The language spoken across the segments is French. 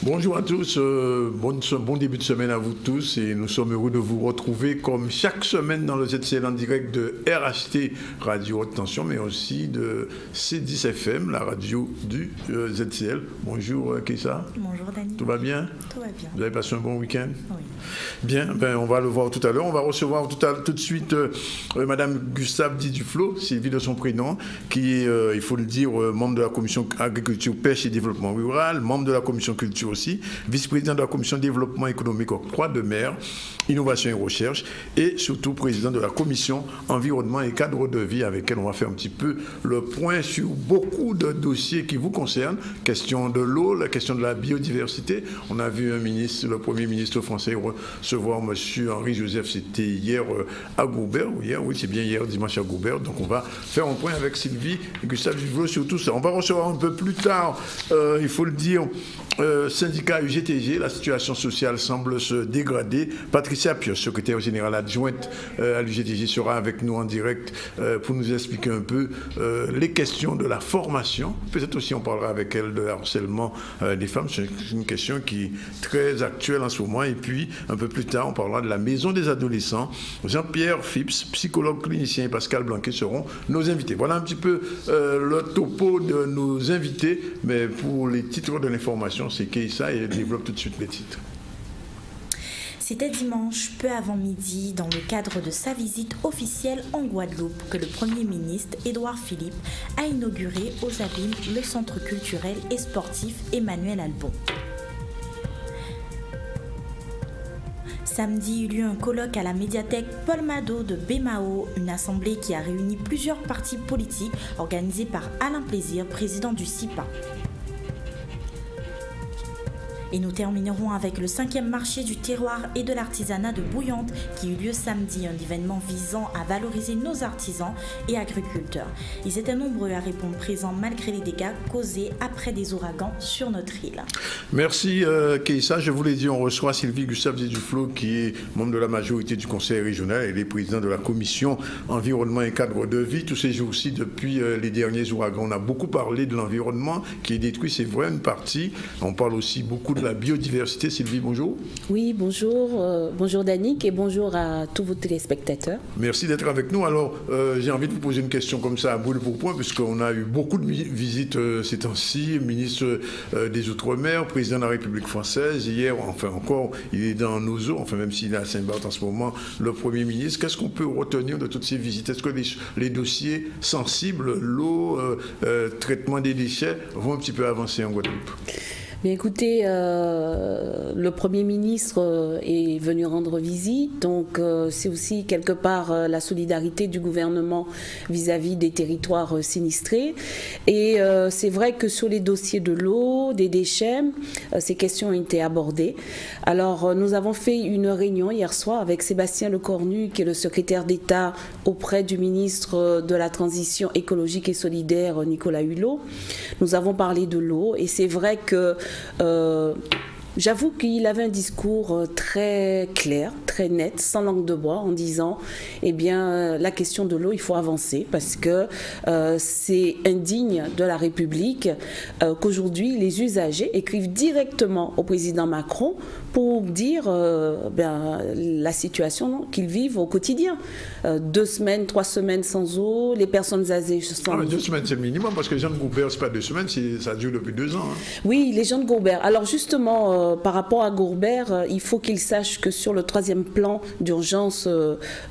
Bonjour à tous, bon début de semaine à vous tous et nous sommes heureux de vous retrouver comme chaque semaine dans le ZCL en direct de RHT Radio Haute Tension mais aussi de C10 FM, la radio du ZCL. Bonjour Keïssa. Bonjour Dani. Tout va bien? Tout va bien. Vous avez passé un bon week-end? Oui. Bien, on va le voir tout à l'heure. On va recevoir tout de suite Madame Gustave Di Duflo, Sylvie de son prénom, qui est, il faut le dire, membre de la commission agriculture, pêche et développement rural, membre de la commission culture aussi, vice-président de la commission développement économique octroi de mer, innovation et recherche, et surtout président de la commission environnement et cadre de vie, avec elle on va faire un petit peu le point sur beaucoup de dossiers qui vous concernent. Question de l'eau, la question de la biodiversité. On a vu un ministre, le premier ministre français recevoir M. Henri Joseph, c'était hier à Goubert, oui c'est bien hier dimanche à Goubert, donc on va faire un point avec Sylvie et Gustave Duflo sur tout ça. On va recevoir un peu plus tard, il faut le dire, syndicat UGTG, la situation sociale semble se dégrader. Patricia Pios, secrétaire générale adjointe à l'UGTG, sera avec nous en direct pour nous expliquer un peu les questions de la formation. Peut-être aussi on parlera avec elle de harcèlement des femmes. C'est une question qui est très actuelle en ce moment. Et puis, un peu plus tard, on parlera de la maison des adolescents. Jean-Pierre Phipps, psychologue clinicien, et Pascal Blanquet seront nos invités. Voilà un petit peu le topo de nos invités. Mais pour les titres de l'information, c'est Keïssa et elle développe tout de suite les titres. C'était dimanche, peu avant midi, dans le cadre de sa visite officielle en Guadeloupe, que le Premier ministre Édouard Philippe a inauguré aux Abîmes le centre culturel et sportif Emmanuel Albon. Samedi eut lieu un colloque à la médiathèque Paul Mado de Bémao, une assemblée qui a réuni plusieurs partis politiques organisée par Alain Plaisir, président du CIPA. Et nous terminerons avec le 5e marché du terroir et de l'artisanat de Bouillante qui eut lieu samedi, un événement visant à valoriser nos artisans et agriculteurs. Ils étaient nombreux à répondre présents malgré les dégâts causés après des ouragans sur notre île. Merci Keïssa. Je vous l'ai dit, on reçoit Sylvie Gustave Di Duflo qui est membre de la majorité du conseil régional et est président de la commission environnement et cadre de vie. Tous ces jours-ci, depuis les derniers ouragans, on a beaucoup parlé de l'environnement qui est détruit, c'est vrai, une partie. On parle aussi beaucoup de la biodiversité. Sylvie, bonjour. Oui, bonjour. Bonjour Danick et bonjour à tous vos téléspectateurs. Merci d'être avec nous. Alors, j'ai envie de vous poser une question comme ça à brûle pour point, puisqu'on a eu beaucoup de visites ces temps-ci. Ministre des Outre-mer, président de la République française. Hier, enfin encore, il est dans nos eaux, enfin même s'il est à Saint-Barth en ce moment, le Premier ministre. Qu'est-ce qu'on peut retenir de toutes ces visites? Est-ce que les dossiers sensibles, l'eau, traitement des déchets, vont un petit peu avancer en Guadeloupe? Bien, écoutez, le Premier ministre est venu rendre visite, donc c'est aussi quelque part la solidarité du gouvernement vis-à-vis des territoires sinistrés. Et c'est vrai que sur les dossiers de l'eau, des déchets, ces questions ont été abordées. Alors nous avons fait une réunion hier soir avec Sébastien Lecornu, qui est le secrétaire d'État auprès du ministre de la Transition écologique et solidaire, Nicolas Hulot. Nous avons parlé de l'eau et c'est vrai que j'avoue qu'il avait un discours très clair, très net, sans langue de bois, en disant, eh bien, la question de l'eau, il faut avancer parce que c'est indigne de la République qu'aujourd'hui, les usagers écrivent directement au président Macron pour dire la situation qu'ils vivent au quotidien. 2 semaines, 3 semaines sans eau, les personnes âgées sans eau. 2 semaines, c'est le minimum, parce que les gens de Goubert, c'est pas 2 semaines, ça dure depuis 2 ans. Hein. Oui, les gens de Goubert. Alors justement, par rapport à Goubert, il faut qu'ils sachent que sur le 3e plan d'urgence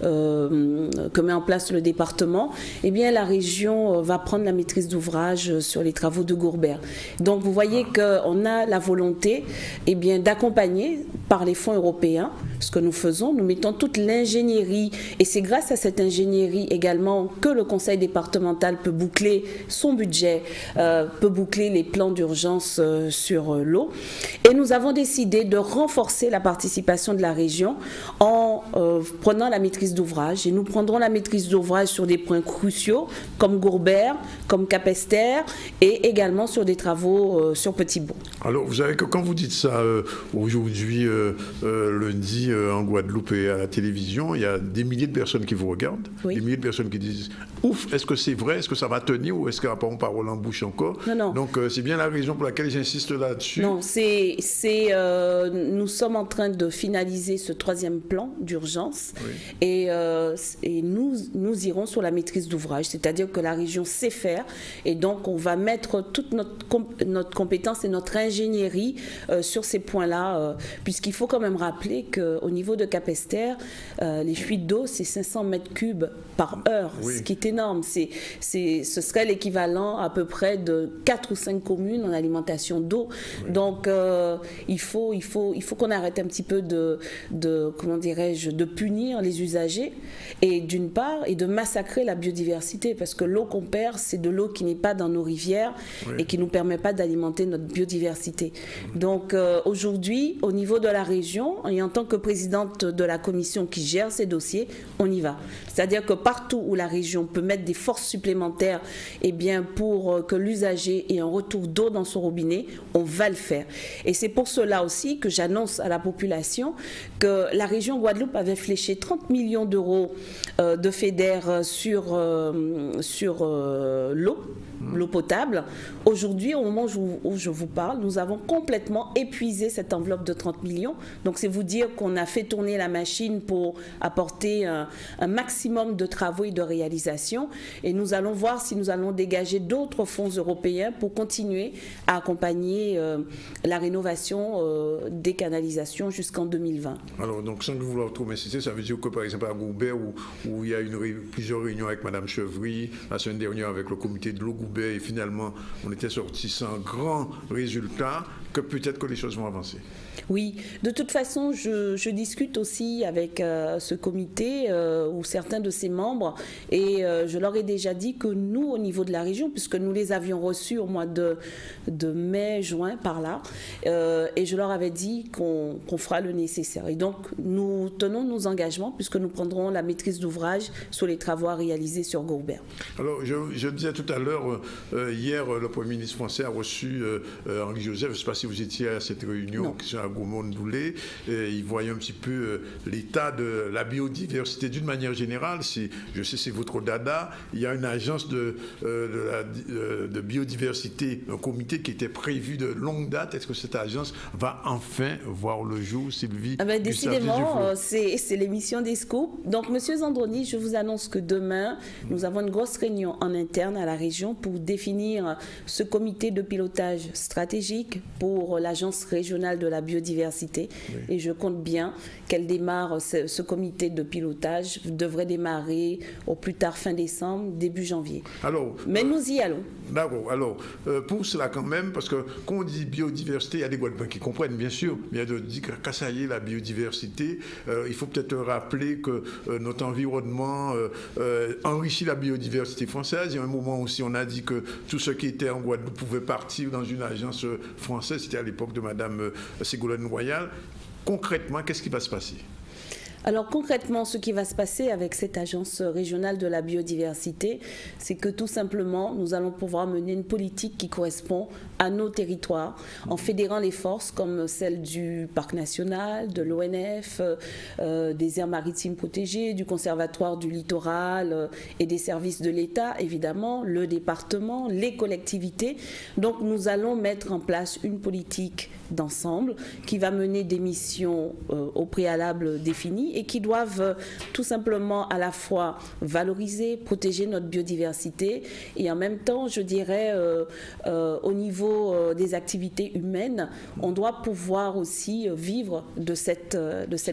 que met en place le département, eh bien, la région va prendre la maîtrise d'ouvrage sur les travaux de Goubert. Donc vous voyez qu'on a la volonté eh bien, d'accompagner par les fonds européens ce que nous faisons. Nous mettons toute l'ingénierie et c'est grâce à cette ingénierie également que le conseil départemental peut boucler son budget, peut boucler les plans d'urgence sur l'eau. Et nous avons décidé de renforcer la participation de la région en prenant la maîtrise d'ouvrage. Et nous prendrons la maîtrise d'ouvrage sur des points cruciaux comme Goubert, comme Capesterre et également sur des travaux sur Petit-Bourg. Alors vous savez que quand vous dites ça aujourd'hui, lundi en Guadeloupe et à la télévision, il y a des milliers de personnes qui vous regardent, des milliers de personnes qui disent « Ouf, est-ce que c'est vrai? Est-ce que ça va tenir? Ou est-ce qu'il n'y a pas une parole en bouche encore ?» Non. Donc, c'est bien la raison pour laquelle j'insiste là-dessus. Non, nous sommes en train de finaliser ce 3e plan d'urgence et nous irons sur la maîtrise d'ouvrage, c'est-à-dire que la région sait faire et donc on va mettre toute notre compétence et notre ingénierie sur ces points-là, puisqu'il faut quand même rappeler qu'au niveau de Capesterre, les fuites d'eau, c'est 500 mètres cubes par heure, ce qui est énorme. Ce serait l'équivalent à peu près de 4 ou 5 communes en alimentation d'eau. Donc, il faut qu'on arrête un petit peu comment dirais-je, de punir les usagers, et d'une part, et de massacrer la biodiversité, parce que l'eau qu'on perd, c'est de l'eau qui n'est pas dans nos rivières et qui ne nous permet pas d'alimenter notre biodiversité. Donc, aujourd'hui, au niveau de la région, et en tant que présidente de la commission qui gère ces dossiers, on y va. C'est-à-dire que partout où la région peut mettre des forces supplémentaires, eh bien, pour que l'usager ait un retour d'eau dans son robinet, on va le faire. Et c'est pour cela aussi que j'annonce à la population que la région Guadeloupe avait fléché 30 millions d'euros de FEDER sur l'eau potable. Aujourd'hui, au moment où je vous parle, nous avons complètement épuisé cette enveloppe de 30 millions. Donc, c'est vous dire qu'on a fait tourner la machine pour apporter un maximum de travaux et de réalisations. Et nous allons voir si nous allons dégager d'autres fonds européens pour continuer à accompagner la rénovation des canalisations jusqu'en 2020. Alors, donc, sans vouloir trop m'insister, ça veut dire que, par exemple, à Goubert, où il y a plusieurs réunions avec Mme Chevry, la semaine dernière avec le comité de l'eau Goubert, et finalement, on était sortis sans grand résultat, que peut-être que les choses vont avancer. Oui, de toute façon, je discute aussi avec ce comité ou certains de ses membres, et je leur ai déjà dit que nous, au niveau de la région, puisque nous les avions reçus au mois de mai, juin, par là, et je leur avais dit qu'on fera le nécessaire. Et donc, nous tenons nos engagements, puisque nous prendrons la maîtrise d'ouvrage sur les travaux à réaliser sur Goubert. Alors, je disais tout à l'heure, hier, le Premier ministre français a reçu Henri Joseph. Je ne sais pas si vous étiez à cette réunion à Gaumont-Doulé. Il voyait un petit peu l'état de la biodiversité d'une manière générale. Je sais, c'est votre dada. Il y a une agence de biodiversité, un comité qui était prévu de longue date. Est-ce que cette agence va enfin voir le jour, Sylvie? Décidément, c'est l'émission des scoops. Donc, Monsieur Zandroni, je vous annonce que demain, nous avons une grosse réunion en interne à la région pour définir ce comité de pilotage stratégique pour l'Agence régionale de la biodiversité. Et je compte bien qu'elle démarre, ce comité de pilotage devrait démarrer au plus tard fin décembre, début janvier. Mais nous y allons. D'accord. Alors, pour cela quand même, parce que quand on dit biodiversité, il y a des Guadeloupéens qui comprennent, bien sûr, mais il y a de dire que ça y est, la biodiversité, il faut peut-être rappeler que notre environnement enrichit la biodiversité française. Il y a un moment aussi, on a dit que tout ce qui était en Guadeloupe pouvait partir dans une agence française. C'était à l'époque de Mme Ségolène Royal. Concrètement, qu'est-ce qui va se passer? Alors concrètement, ce qui va se passer avec cette agence régionale de la biodiversité, c'est que tout simplement, nous allons pouvoir mener une politique qui correspond à nos territoires, en fédérant les forces comme celles du Parc national, de l'ONF, des aires maritimes protégées, du Conservatoire du littoral et des services de l'État, évidemment, le département, les collectivités. Donc nous allons mettre en place une politique d'ensemble qui va mener des missions au préalable définies et qui doivent tout simplement à la fois valoriser, protéger notre biodiversité et en même temps, je dirais, au niveau des activités humaines, on doit pouvoir aussi vivre de cette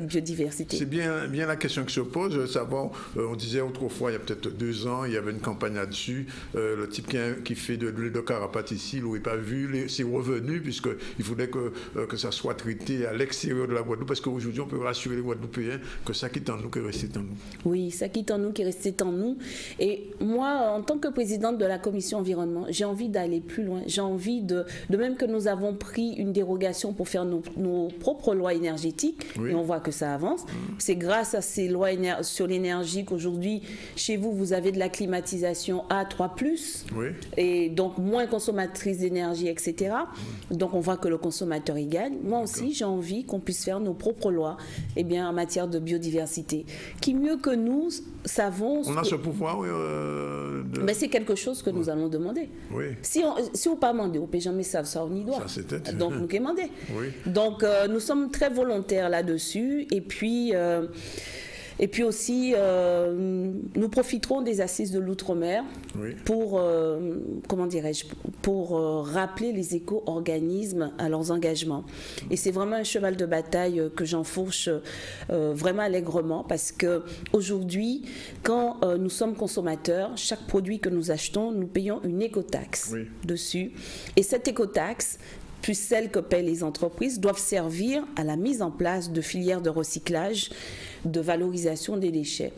biodiversité. C'est bien la question qui se pose. Savoir, on disait autrefois, il y a peut-être 2 ans, il y avait une campagne là-dessus. Le type qui fait de l'huile de carapate ici, il n'aurait pas vu ses revenus, puisqu'il faudrait que ça soit traité à l'extérieur de la Guadeloupe, parce qu'aujourd'hui, on peut rassurer les Guadeloupéens, que ça qui est en nous, qui est resté en nous. Oui, ça qui est en nous, qui est resté en nous. Et moi, en tant que présidente de la commission environnement, j'ai envie d'aller plus loin. J'ai envie de même que nous avons pris une dérogation pour faire nos propres lois énergétiques, et on voit que ça avance. C'est grâce à ces lois sur l'énergie qu'aujourd'hui, chez vous, vous avez de la climatisation A3+, et donc moins consommatrice d'énergie, etc. Donc on voit que le consommateur y gagne. Moi aussi, j'ai envie qu'on puisse faire nos propres lois en matière de biodiversité. Qui mieux que nous savons... On a ce pouvoir, Mais c'est quelque chose que nous allons demander. Si on pas demandé, on peut jamais savoir ça, on y doit. Donc nous demander. Donc nous sommes très volontaires là-dessus. Et puis aussi, nous profiterons des assises de l'outre-mer pour, comment dirais-je, pour rappeler les éco-organismes à leurs engagements. Et c'est vraiment un cheval de bataille que j'enfourche vraiment allègrement, parce qu'aujourd'hui, quand nous sommes consommateurs, chaque produit que nous achetons, nous payons une écotaxe dessus. Et cette écotaxe, plus celles que paient les entreprises, doivent servir à la mise en place de filières de recyclage, de valorisation des déchets,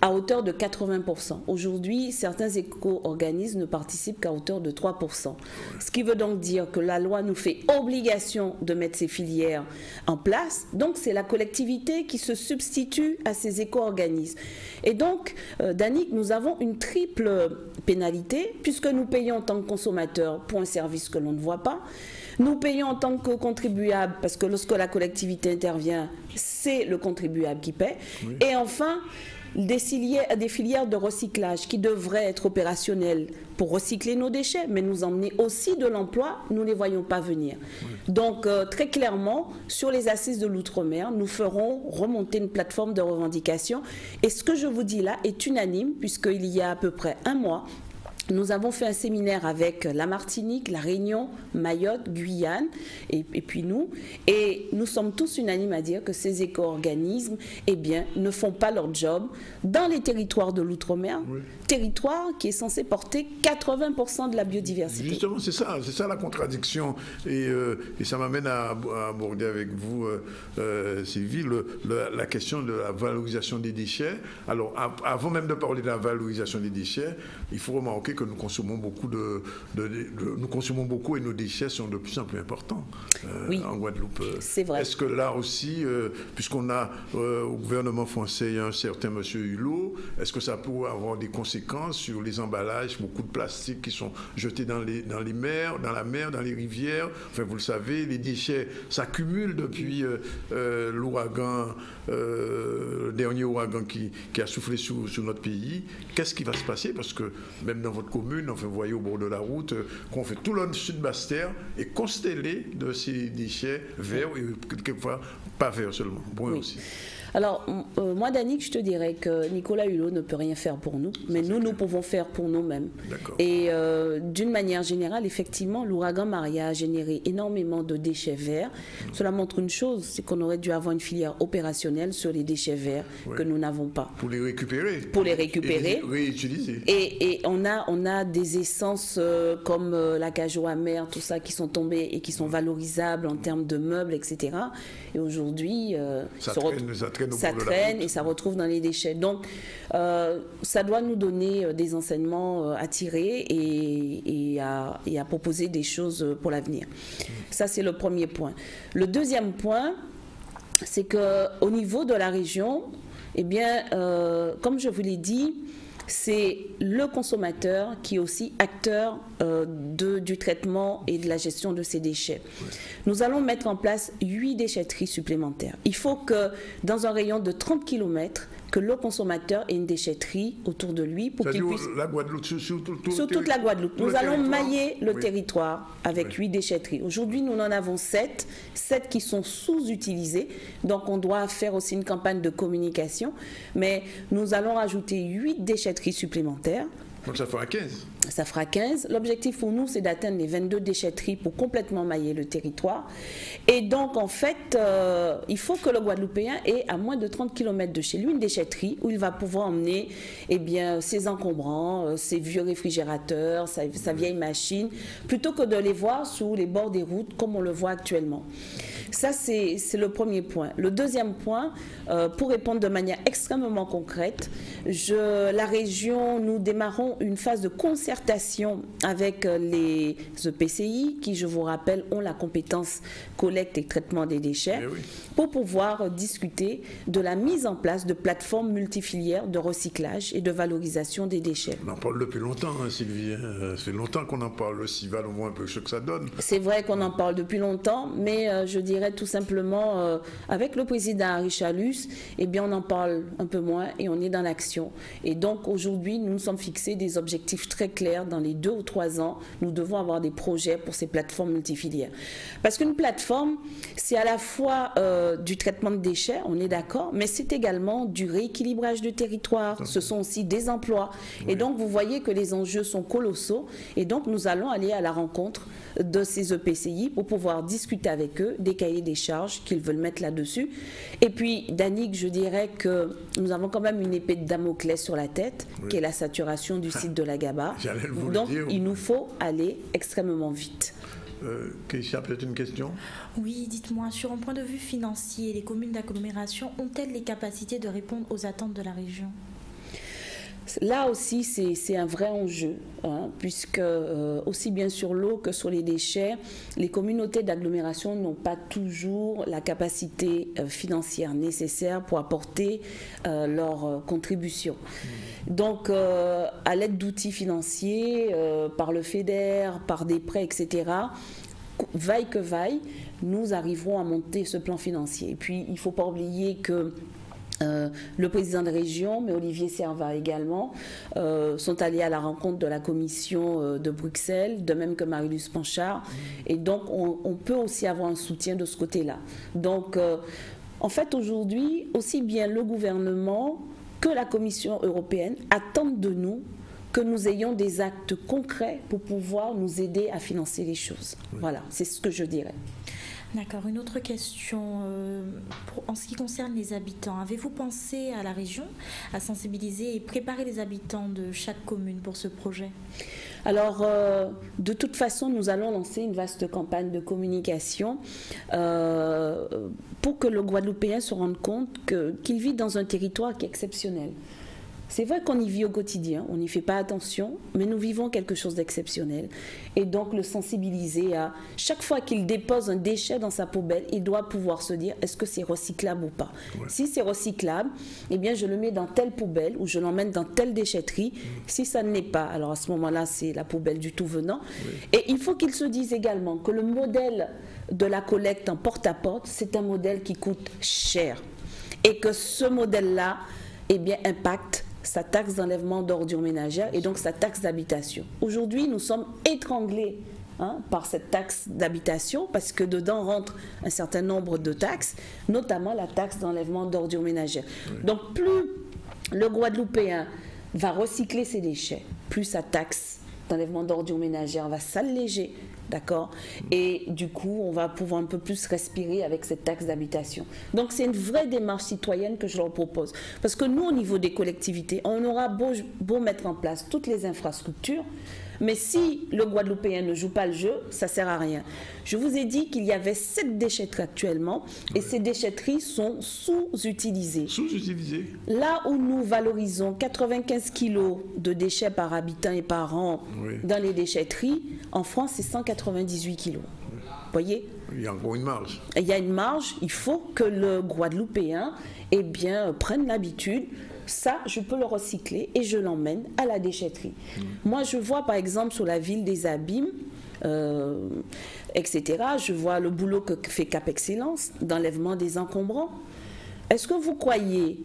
à hauteur de 80%. Aujourd'hui, certains éco-organismes ne participent qu'à hauteur de 3%. Ce qui veut donc dire que la loi nous fait obligation de mettre ces filières en place. Donc, c'est la collectivité qui se substitue à ces éco-organismes. Et donc, Danick, nous avons une triple pénalité, puisque nous payons en tant que consommateurs pour un service que l'on ne voit pas. Nous payons en tant que contribuables, parce que lorsque la collectivité intervient, c'est le contribuable qui paie. Et enfin, des filières de recyclage qui devraient être opérationnelles pour recycler nos déchets, mais nous emmener aussi de l'emploi, nous ne les voyons pas venir. Donc, très clairement, sur les assises de l'outre-mer, nous ferons remonter une plateforme de revendication. Et ce que je vous dis là est unanime, puisqu'il y a à peu près un mois, nous avons fait un séminaire avec la Martinique, la Réunion, Mayotte, Guyane et puis nous. Et nous sommes tous unanimes à dire que ces éco-organismes ne font pas leur job dans les territoires de l'outre-mer, territoire qui est censé porter 80% de la biodiversité. Justement, c'est ça la contradiction. Et ça m'amène à aborder avec vous, Sylvie, la question de la valorisation des déchets. Alors, avant même de parler de la valorisation des déchets, il faut remarquer que nous consommons beaucoup nous consommons beaucoup et nos déchets sont de plus en plus importants en Guadeloupe. C'est vrai. Est-ce que là aussi, puisqu'on a au gouvernement français un certain monsieur Hulot, est-ce que ça pourrait avoir des conséquences sur les emballages, beaucoup de plastique qui sont jetés dans les mers, dans la mer, dans les rivières? Enfin, vous le savez, les déchets s'accumulent depuis l'ouragan, le dernier ouragan qui a soufflé sur notre pays. Qu'est-ce qui va se passer? Parce que même dans votre commune, enfin, vous voyez au bord de la route, qu'on fait tout le sud Basse-Terre est constellé de ces déchets verts, et quelquefois pas verts seulement, bruns aussi. Alors, moi, Danick, je te dirais que Nicolas Hulot ne peut rien faire pour nous, mais nous pouvons faire pour nous-mêmes. Et d'une manière générale, effectivement, l'ouragan Maria a généré énormément de déchets verts. Cela montre une chose, c'est qu'on aurait dû avoir une filière opérationnelle sur les déchets verts que nous n'avons pas. Pour les récupérer. Pour les récupérer. Et les réutiliser. Et on a des essences comme la cajou amère, tout ça, qui sont tombées et qui sont valorisables en termes de meubles, etc. Et aujourd'hui, ça traîne et ça retrouve dans les déchets. Donc, ça doit nous donner des enseignements à tirer et à proposer des choses pour l'avenir. Ça, c'est le premier point. Le deuxième point, c'est qu'au niveau de la région, comme je vous l'ai dit, c'est le consommateur qui est aussi acteur du traitement et de la gestion de ces déchets. Nous allons mettre en place 8 déchetteries supplémentaires. Il faut que dans un rayon de 30 km, que le consommateur ait une déchetterie autour de lui pour qu'il puisse... La Guadeloupe, sur toute la Guadeloupe. Nous allons mailler le territoire avec 8 déchetteries. Aujourd'hui, nous en avons 7 qui sont sous-utilisées. Donc, on doit faire aussi une campagne de communication. Mais nous allons rajouter 8 déchetteries supplémentaires. Donc ça fera 15. Ça fera 15. L'objectif pour nous, c'est d'atteindre les 22 déchetteries pour complètement mailler le territoire. Et donc, en fait, il faut que le Guadeloupéen ait à moins de 30 km de chez lui une déchetterie où il va pouvoir emmener ses encombrants, ses vieux réfrigérateurs, sa vieille machine, plutôt que de les voir sous les bords des routes comme on le voit actuellement. Ça, c'est le premier point. Le deuxième point, pour répondre de manière extrêmement concrète, la région, nous démarrons une phase de concertation avec les EPCI qui, je vous rappelle, ont la compétence collecte et traitement des déchets, pour pouvoir discuter de la mise en place de plateformes multifilières de recyclage et de valorisation des déchets. On en parle depuis longtemps, hein, Sylvie. Ça fait longtemps qu'on en parle. Le CIVAL, au moins un peu ce que ça donne. C'est vrai qu'on en parle depuis longtemps, mais je dirais tout simplement, avec le président Harry Chalus, eh bien, on en parle un peu moins et on est dans l'action. Et donc, aujourd'hui, nous nous sommes fixés des objectifs très clairs. Dans les 2 ou 3 ans, nous devons avoir des projets pour ces plateformes multifilières. Parce qu'une plateforme, c'est à la fois du traitement de déchets, on est d'accord, mais c'est également du rééquilibrage du territoire. Ce sont aussi des emplois. Oui. Et donc, vous voyez que les enjeux sont colossaux. Et donc, nous allons aller à la rencontre de ces EPCI pour pouvoir discuter avec eux des cahiers des charges qu'ils veulent mettre là-dessus. Et puis, Danick, je dirais que nous avons quand même une épée de Damoclès sur la tête, qui est la saturation du site de la Gaba. Donc, il nous faut aller extrêmement vite. Keïcha, peut-être une question? Oui, dites-moi, sur un point de vue financier, les communes d'agglomération ont-elles les capacités de répondre aux attentes de la région? Là aussi, c'est un vrai enjeu, hein, puisque aussi bien sur l'eau que sur les déchets, les communautés d'agglomération n'ont pas toujours la capacité financière nécessaire pour apporter leur contribution. Donc, à l'aide d'outils financiers, par le FEDER, par des prêts, etc., vaille que vaille, nous arriverons à monter ce plan financier. Et puis, il ne faut pas oublier que le président de région, mais Olivier Servat également, sont allés à la rencontre de la commission de Bruxelles, de même que Marie-Luce Panchard. Et donc, on peut aussi avoir un soutien de ce côté-là. Donc, en fait, aujourd'hui, aussi bien le gouvernement que la Commission européenne attendent de nous que nous ayons des actes concrets pour pouvoir nous aider à financer les choses. Oui. Voilà, c'est ce que je dirais. D'accord. Une autre question en ce qui concerne les habitants. Avez-vous pensé à la région à sensibiliser et préparer les habitants de chaque commune pour ce projet? Alors, de toute façon, nous allons lancer une vaste campagne de communication pour que le Guadeloupéen se rende compte qu'il vit dans un territoire qui est exceptionnel. C'est vrai qu'on y vit au quotidien, on n'y fait pas attention, mais nous vivons quelque chose d'exceptionnel. Et donc le sensibiliser à chaque fois qu'il dépose un déchet dans sa poubelle, il doit pouvoir se dire est-ce que c'est recyclable ou pas. Ouais. Si c'est recyclable, eh bien je le mets dans telle poubelle ou je l'emmène dans telle déchetterie. Si ça ne l'est pas, alors à ce moment-là c'est la poubelle du tout venant. Oui. Et il faut qu'il se dise également que le modèle de la collecte en porte-à-porte, c'est un modèle qui coûte cher. Et que ce modèle-là, eh bien, impacte sa taxe d'enlèvement d'ordures ménagères et donc sa taxe d'habitation. Aujourd'hui, nous sommes étranglés par cette taxe d'habitation parce que dedans rentre un certain nombre de taxes, notamment la taxe d'enlèvement d'ordures ménagères. Oui. Donc, plus le Guadeloupéen va recycler ses déchets, plus sa taxe d'enlèvement d'ordures ménagères va s'alléger, d'accord? Et du coup, on va pouvoir un peu plus respirer avec cette taxe d'habitation. Donc, c'est une vraie démarche citoyenne que je leur propose. Parce que nous, au niveau des collectivités, on aura beau mettre en place toutes les infrastructures, mais si le Guadeloupéen ne joue pas le jeu, ça ne sert à rien. Je vous ai dit qu'il y avait 7 déchetteries actuellement et ces déchetteries sont sous-utilisées. Sous-utilisées. Là où nous valorisons 95 kilos de déchets par habitant et par an dans les déchetteries, en France, c'est 198 kilos. Vous voyez ? Il y a encore une marge. Il y a une marge. Il faut que le Guadeloupéen prenne l'habitude. Ça, je peux le recycler et je l'emmène à la déchetterie. Moi, je vois par exemple sur la ville des Abîmes, etc., je vois le boulot que fait Cap Excellence d'enlèvement des encombrants. Est-ce que vous croyez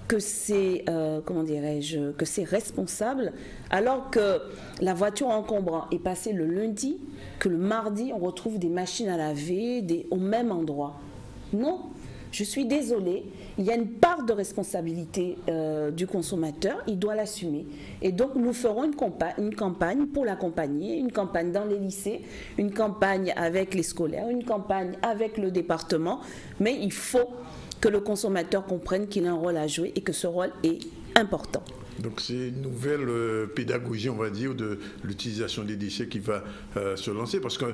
que c'est, que c'est responsable alors que la voiture encombrant est passée le lundi, que le mardi, on retrouve des machines à laver au même endroit? Non. Je suis désolée, il y a une part de responsabilité du consommateur, il doit l'assumer. Et donc nous ferons une campagne pour l'accompagner, une campagne dans les lycées, une campagne avec les scolaires, une campagne avec le département. Mais il faut que le consommateur comprenne qu'il a un rôle à jouer et que ce rôle est important. Donc c'est une nouvelle pédagogie, on va dire, de l'utilisation des déchets qui va se lancer. Parce que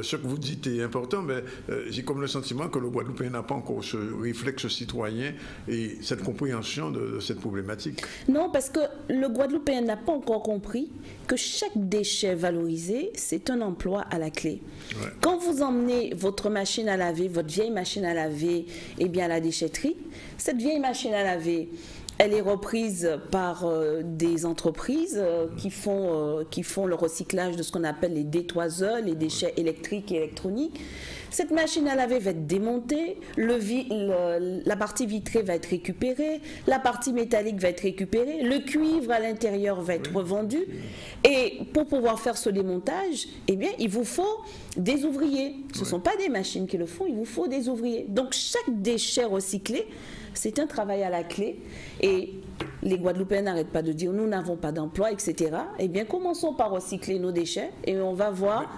ce que vous dites est important, mais j'ai comme le sentiment que le Guadeloupéen n'a pas encore ce réflexe citoyen et cette compréhension de cette problématique. Non, parce que le Guadeloupéen n'a pas encore compris que chaque déchet valorisé, c'est un emploi à la clé. Ouais. Quand vous emmenez votre machine à laver, votre vieille machine à laver, eh bien à la déchetterie, cette vieille machine à laver, elle est reprise par des entreprises qui font le recyclage de ce qu'on appelle les détoiseurs, les déchets électriques et électroniques. Cette machine à laver va être démontée, la partie vitrée va être récupérée, la partie métallique va être récupérée, le cuivre à l'intérieur va être revendu. Et pour pouvoir faire ce démontage, eh bien, il vous faut des ouvriers. Ce ne sont pas des machines qui le font, il vous faut des ouvriers. Donc chaque déchet recyclé, c'est un travail à la clé et les Guadeloupéens n'arrêtent pas de dire nous n'avons pas d'emploi, etc. Eh bien, commençons par recycler nos déchets et on va voir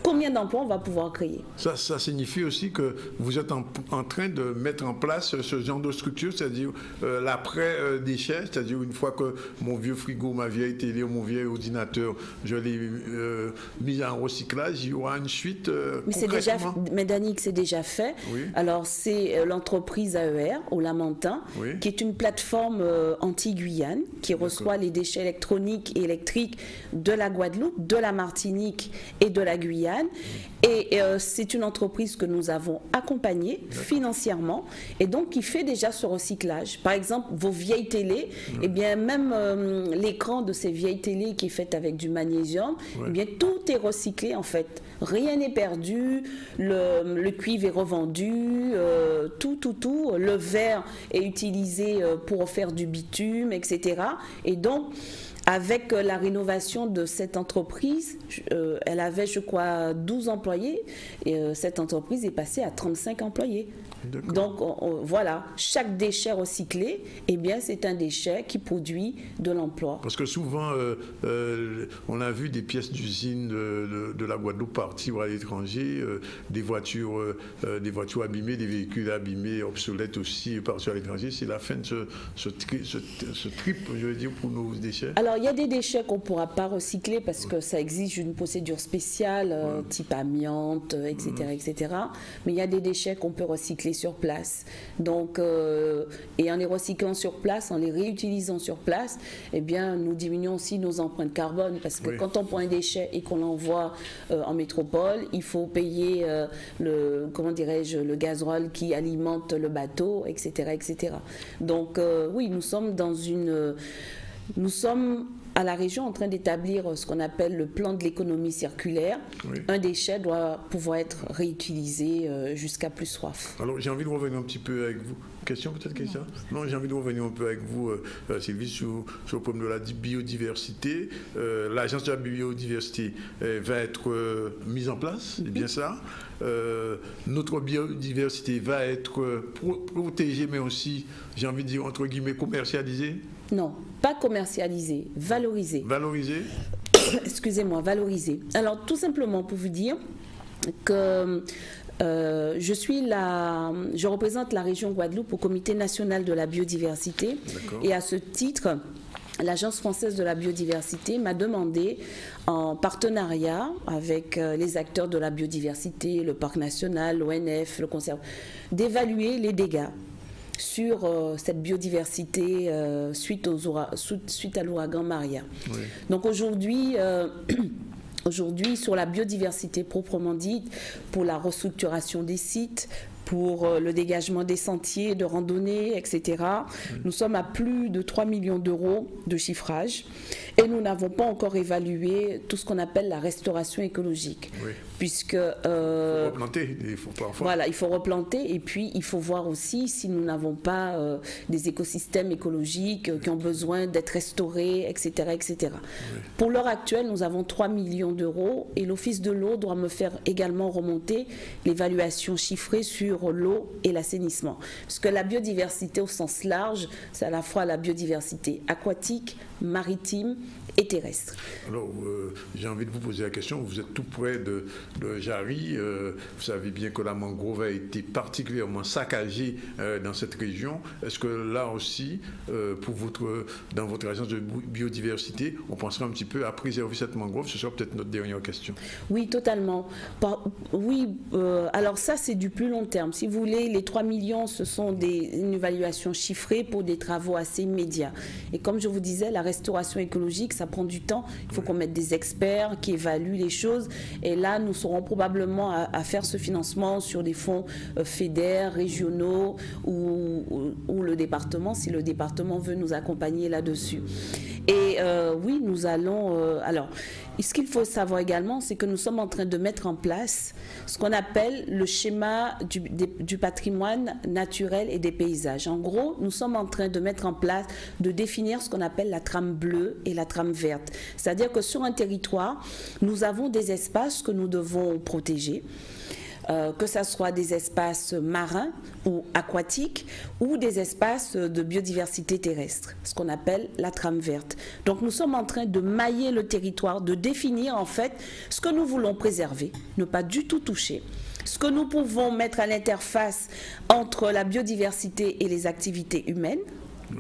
combien d'emplois on va pouvoir créer. Ça signifie aussi que vous êtes en train de mettre en place ce genre de structure, c'est-à-dire l'après-déchet, c'est-à-dire une fois que mon vieux frigo, ma vieille télé ou mon vieil ordinateur, je l'ai mis en recyclage, il y aura une suite mais Danick, c'est déjà fait. Oui. Alors, c'est l'entreprise AER, au Lamentin, oui, qui est une plateforme anti-Guyane, qui reçoit les déchets électroniques et électriques de la Guadeloupe, de la Martinique et de la Guyane. Et c'est une entreprise que nous avons accompagnée financièrement et donc qui fait déjà ce recyclage. Par exemple, vos vieilles télés, eh bien même l'écran de ces vieilles télés qui est fait avec du magnésium, eh bien tout est recyclé en fait. Rien n'est perdu, le cuivre est revendu, tout. Le verre est utilisé pour faire du bitume, etc. Et donc, avec la rénovation de cette entreprise, elle avait, je crois, 12 employés et cette entreprise est passée à 35 employés. Donc voilà, chaque déchet recyclé, eh bien, c'est un déchet qui produit de l'emploi. Parce que souvent, on a vu des pièces d'usine de la Guadeloupe partir à l'étranger, des voitures abîmées, des véhicules abîmés, obsolètes aussi, partis à l'étranger. C'est la fin de ce trip, je veux dire, pour nos déchets. Alors, il y a des déchets qu'on ne pourra pas recycler parce que ça exige une procédure spéciale, type amiante, etc., etc. Mais il y a des déchets qu'on peut recycler sur place. Donc, et en les recyclant sur place, en les réutilisant sur place, eh bien, nous diminuons aussi nos empreintes carbone parce que quand on prend un déchet et qu'on l'envoie en métropole, il faut payer le gasoil qui alimente le bateau, etc., etc. Donc, oui, nous sommes à la région en train d'établir ce qu'on appelle le plan de l'économie circulaire. Oui. Un déchet doit pouvoir être réutilisé jusqu'à plus soif. Alors j'ai envie de revenir un petit peu avec vous. Question peut-être, question ? Non, j'ai envie de revenir un peu avec vous, Sylvie, sur le problème de la biodiversité. L'agence de la biodiversité va être mise en place, c'est bien ça. Notre biodiversité va être protégée, mais aussi, j'ai envie de dire, entre guillemets, commercialisée. Non, pas commercialisée, valorisée. Valorisée ? Excusez-moi, valorisée. Alors, tout simplement pour vous dire que je représente la région Guadeloupe au Comité national de la biodiversité. Et à ce titre, l'Agence française de la biodiversité m'a demandé, en partenariat avec les acteurs de la biodiversité, le Parc national, l'ONF, le conservatoire, d'évaluer les dégâts sur cette biodiversité suite à l'ouragan Maria. Oui. Donc aujourd'hui, sur la biodiversité proprement dite, pour la restructuration des sites, pour le dégagement des sentiers de randonnée, etc. Nous sommes à plus de 3 millions d'euros de chiffrage et nous n'avons pas encore évalué tout ce qu'on appelle la restauration écologique. Oui. Puisque... il faut replanter, il faut parfois... Voilà, il faut replanter et puis il faut voir aussi si nous n'avons pas des écosystèmes écologiques qui ont besoin d'être restaurés, etc. etc. Oui. Pour l'heure actuelle, nous avons 3 millions d'euros et l'Office de l'eau doit me faire également remonter l'évaluation chiffrée sur l'eau et l'assainissement. Parce que la biodiversité au sens large, c'est à la fois la biodiversité aquatique, maritime et terrestre. Alors, j'ai envie de vous poser la question, vous êtes tout près de Jarry, vous savez bien que la mangrove a été particulièrement saccagée dans cette région. Est-ce que là aussi, dans votre agence de biodiversité, on pensera un petit peu à préserver cette mangrove? Ce sera peut-être notre dernière question. Oui, totalement. Alors ça, c'est du plus long terme. Si vous voulez, les 3 millions, ce sont une évaluation chiffrée pour des travaux assez immédiats. Et comme je vous disais, la restauration écologique, ça prend du temps. Il faut qu'on mette des experts qui évaluent les choses. Et là, nous serons probablement à faire ce financement sur des fonds FEDER, régionaux ou le département, si le département veut nous accompagner là-dessus. Et oui, nous allons... alors, ce qu'il faut savoir également, c'est que nous sommes en train de mettre en place ce qu'on appelle le schéma du patrimoine naturel et des paysages. En gros, nous sommes en train de mettre en place, de définir ce qu'on appelle la trame bleue et la trame verte. C'est-à-dire que sur un territoire, nous avons des espaces que nous devons protéger. Que ce soit des espaces marins ou aquatiques ou des espaces de biodiversité terrestre, ce qu'on appelle la trame verte. Donc nous sommes en train de mailler le territoire, de définir en fait ce que nous voulons préserver, ne pas du tout toucher, ce que nous pouvons mettre à l'interface entre la biodiversité et les activités humaines.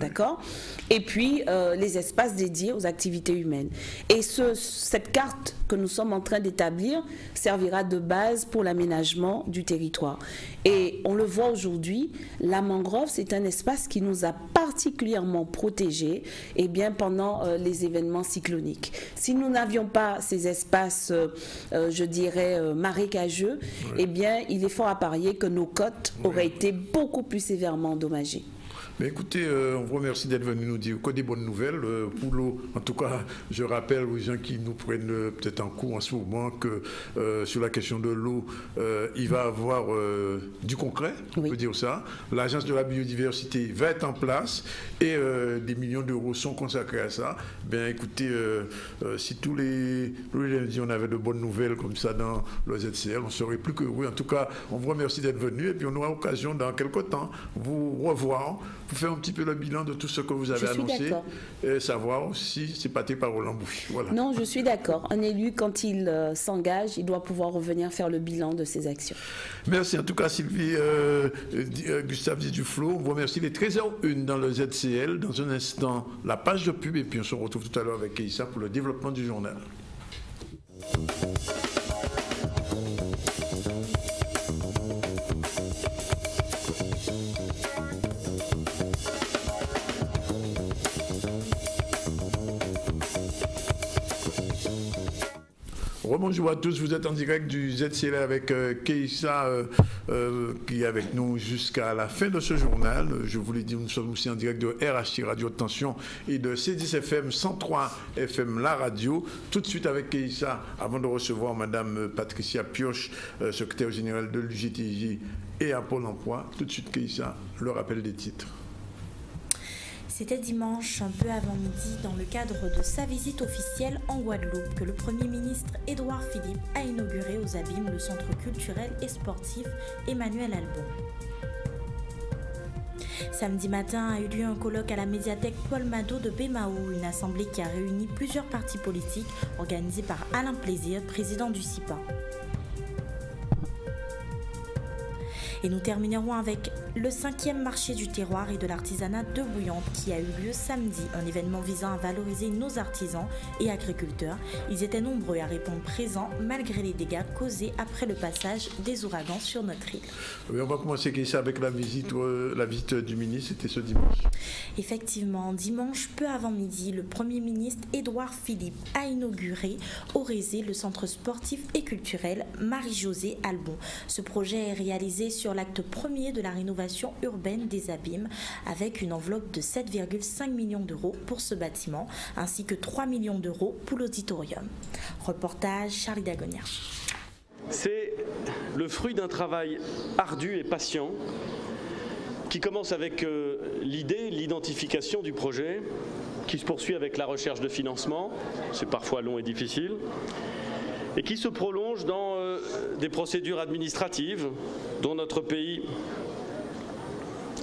D'accord? Et puis les espaces dédiés aux activités humaines. Et cette carte que nous sommes en train d'établir servira de base pour l'aménagement du territoire. Et on le voit aujourd'hui, la mangrove, c'est un espace qui nous a particulièrement protégés pendant les événements cycloniques. Si nous n'avions pas ces espaces, je dirais, marécageux, il est fort à parier que nos côtes auraient été beaucoup plus sévèrement endommagées. Mais écoutez, on vous remercie d'être venu nous dire que des bonnes nouvelles. Pour l'eau, en tout cas, je rappelle aux gens qui nous prennent peut-être en cours en ce moment que sur la question de l'eau, il va y avoir du concret, on peut dire ça. L'agence de la biodiversité va être en place et des millions d'euros sont consacrés à ça. Bien écoutez, si tous les lundis on avait de bonnes nouvelles comme ça dans le ZCL, on serait plus que heureux. En tout cas, on vous remercie d'être venu et puis on aura l'occasion dans quelques temps vous revoir, pour faire un petit peu le bilan de tout ce que vous avez annoncé et savoir si c'est pas tes paroles en bouche. Voilà. Non, je suis d'accord. Un élu, quand il s'engage, il doit pouvoir revenir faire le bilan de ses actions. Merci en tout cas Sylvie Gustave Duflo. On vous remercie. Les 13h01 dans le ZCL. Dans un instant, la page de pub et puis on se retrouve tout à l'heure avec Keïssa pour le développement du journal. Bonjour à tous, vous êtes en direct du ZCL avec Keïssa qui est avec nous jusqu'à la fin de ce journal. Je vous l'ai dit, nous sommes aussi en direct de RHT Radio Tension et de C10 FM 103 FM La Radio. Tout de suite avec Keïssa, avant de recevoir Madame Patricia Pioche, secrétaire générale de l'UGTJ et à Pôle emploi. Tout de suite Keïssa, le rappel des titres. C'était dimanche, un peu avant midi, dans le cadre de sa visite officielle en Guadeloupe, que le Premier ministre Édouard Philippe a inauguré aux Abîmes le centre culturel et sportif Emmanuel Albon. Samedi matin a eu lieu un colloque à la médiathèque Paul Mado de Bémao, une assemblée qui a réuni plusieurs partis politiques organisée par Alain Plaisir, président du CIPA. Et nous terminerons avec le 5e marché du terroir et de l'artisanat de Bouillante qui a eu lieu samedi, un événement visant à valoriser nos artisans et agriculteurs. Ils étaient nombreux à répondre présents malgré les dégâts causés après le passage des ouragans sur notre île. Oui, on va commencer avec la visite du ministre, c'était ce dimanche. Effectivement, dimanche, peu avant midi, le Premier ministre Édouard Philippe a inauguré au Rézé le centre sportif et culturel Marie-Josée Albon. Ce projet est réalisé sur l'acte premier de la rénovation urbaine des Abîmes avec une enveloppe de 7,5 millions d'euros pour ce bâtiment ainsi que 3 millions d'euros pour l'auditorium. Reportage Charlie Dagonia. C'est le fruit d'un travail ardu et patient qui commence avec l'idée, l'identification du projet, qui se poursuit avec la recherche de financement, c'est parfois long et difficile, et qui se prolonge dans des procédures administratives dont notre pays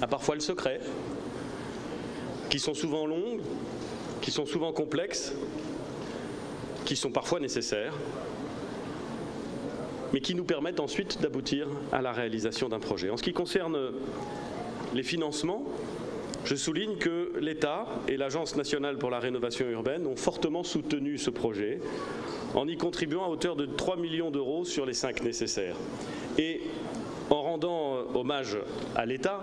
a parfois le secret, qui sont souvent longues, qui sont souvent complexes qui sont parfois nécessaires, mais qui nous permettent ensuite d'aboutir à la réalisation d'un projet. En ce qui concerne les financements, je souligne que l'État et l'Agence nationale pour la rénovation urbaine ont fortement soutenu ce projet en y contribuant à hauteur de 3 millions d'euros sur les 5 nécessaires. Et en rendant hommage à l'État,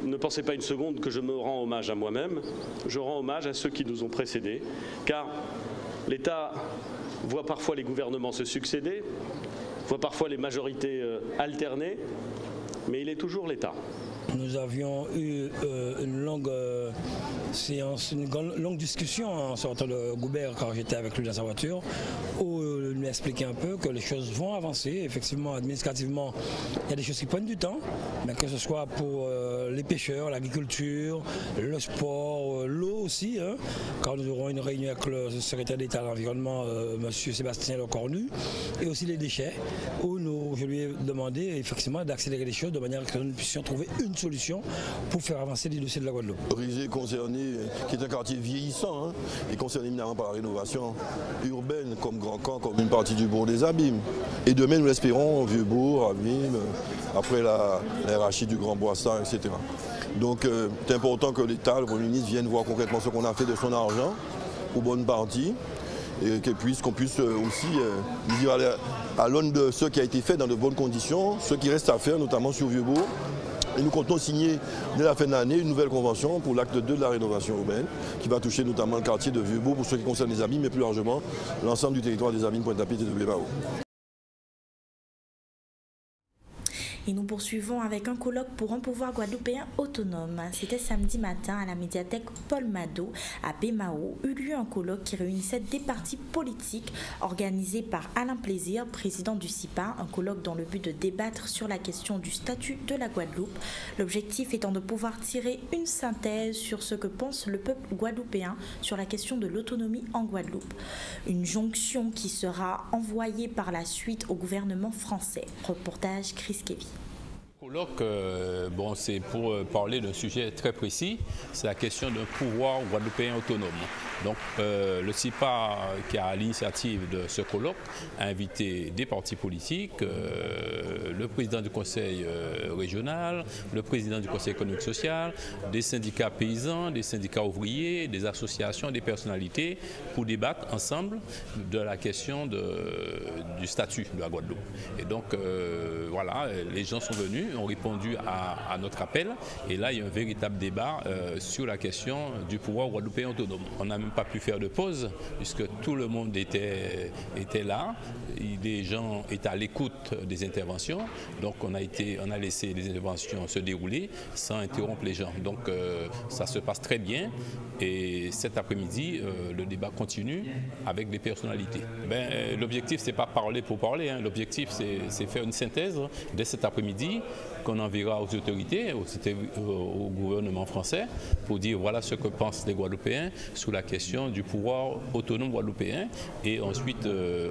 ne pensez pas une seconde que je me rends hommage à moi-même, je rends hommage à ceux qui nous ont précédés, car l'État voit parfois les gouvernements se succéder, voit parfois les majorités alterner, mais il est toujours l'État. Nous avions eu une longue séance, une longue discussion en sortant de Goubert quand j'étais avec lui dans sa voiture, où il m'a expliqué un peu que les choses vont avancer. Effectivement, administrativement, il y a des choses qui prennent du temps, mais que ce soit pour les pêcheurs, l'agriculture, le sport, l'eau aussi, hein, quand nous aurons une réunion avec le secrétaire d'État à l'environnement, M. Sébastien Lecornu, et aussi les déchets, où je lui ai demandé effectivement d'accélérer les choses de manière que nous puissions trouver une solution pour faire avancer les dossiers de la Guadeloupe. Rizé concerné, qui est un quartier vieillissant, hein, et concerné éminemment par la rénovation urbaine, comme Grand Camp, comme une partie du bourg des Abîmes. Et demain, nous l'espérons, Vieux-Bourg, Abîmes, après la RHI du Grand Boissin, etc. Donc, c'est important que l'État, le Premier ministre, vienne voir concrètement ce qu'on a fait de son argent, pour bonne partie, et qu'on puisse aussi dire à l'aune de ce qui a été fait dans de bonnes conditions, ce qui reste à faire, notamment sur Vieux-Bourg. Et nous comptons signer dès la fin de l'année une nouvelle convention pour l'acte 2 de la rénovation urbaine qui va toucher notamment le quartier de Vieux-Bourg pour ce qui concerne les Abîmes, mais plus largement l'ensemble du territoire des Abîmes, Pointe-à-Pitre et de Bémao. Et nous poursuivons avec un colloque pour un pouvoir guadeloupéen autonome. C'était samedi matin à la médiathèque Paul Mado à Bémao, eut lieu un colloque qui réunissait des partis politiques organisé par Alain Plaisir, président du CIPA, un colloque dans le but de débattre sur la question du statut de la Guadeloupe. L'objectif étant de pouvoir tirer une synthèse sur ce que pense le peuple guadeloupéen sur la question de l'autonomie en Guadeloupe. Une jonction qui sera envoyée par la suite au gouvernement français. Reportage Chris Kevy. Colloque, c'est pour parler d'un sujet très précis, c'est la question d'un pouvoir guadeloupéen autonome. Donc le CIPA, qui a l'initiative de ce colloque, a invité des partis politiques, le président du conseil régional, le président du conseil économique et social, des syndicats paysans, des syndicats ouvriers, des associations, des personnalités, pour débattre ensemble de la question du statut de la Guadeloupe. Et donc voilà, les gens sont venus, ont répondu à notre appel, et là il y a un véritable débat sur la question du pouvoir guadeloupéen autonome. On n'a même pas pu faire de pause puisque tout le monde était là, les gens étaient à l'écoute des interventions, donc on a laissé les interventions se dérouler sans interrompre les gens. Donc ça se passe très bien, et cet après-midi le débat continue avec des personnalités. L'objectif c'est pas parler pour parler, hein. L'objectif c'est faire une synthèse dès cet après-midi qu'on enverra aux autorités, au gouvernement français, pour dire voilà ce que pensent les Guadeloupéens sur la question du pouvoir autonome guadeloupéen. Et ensuite,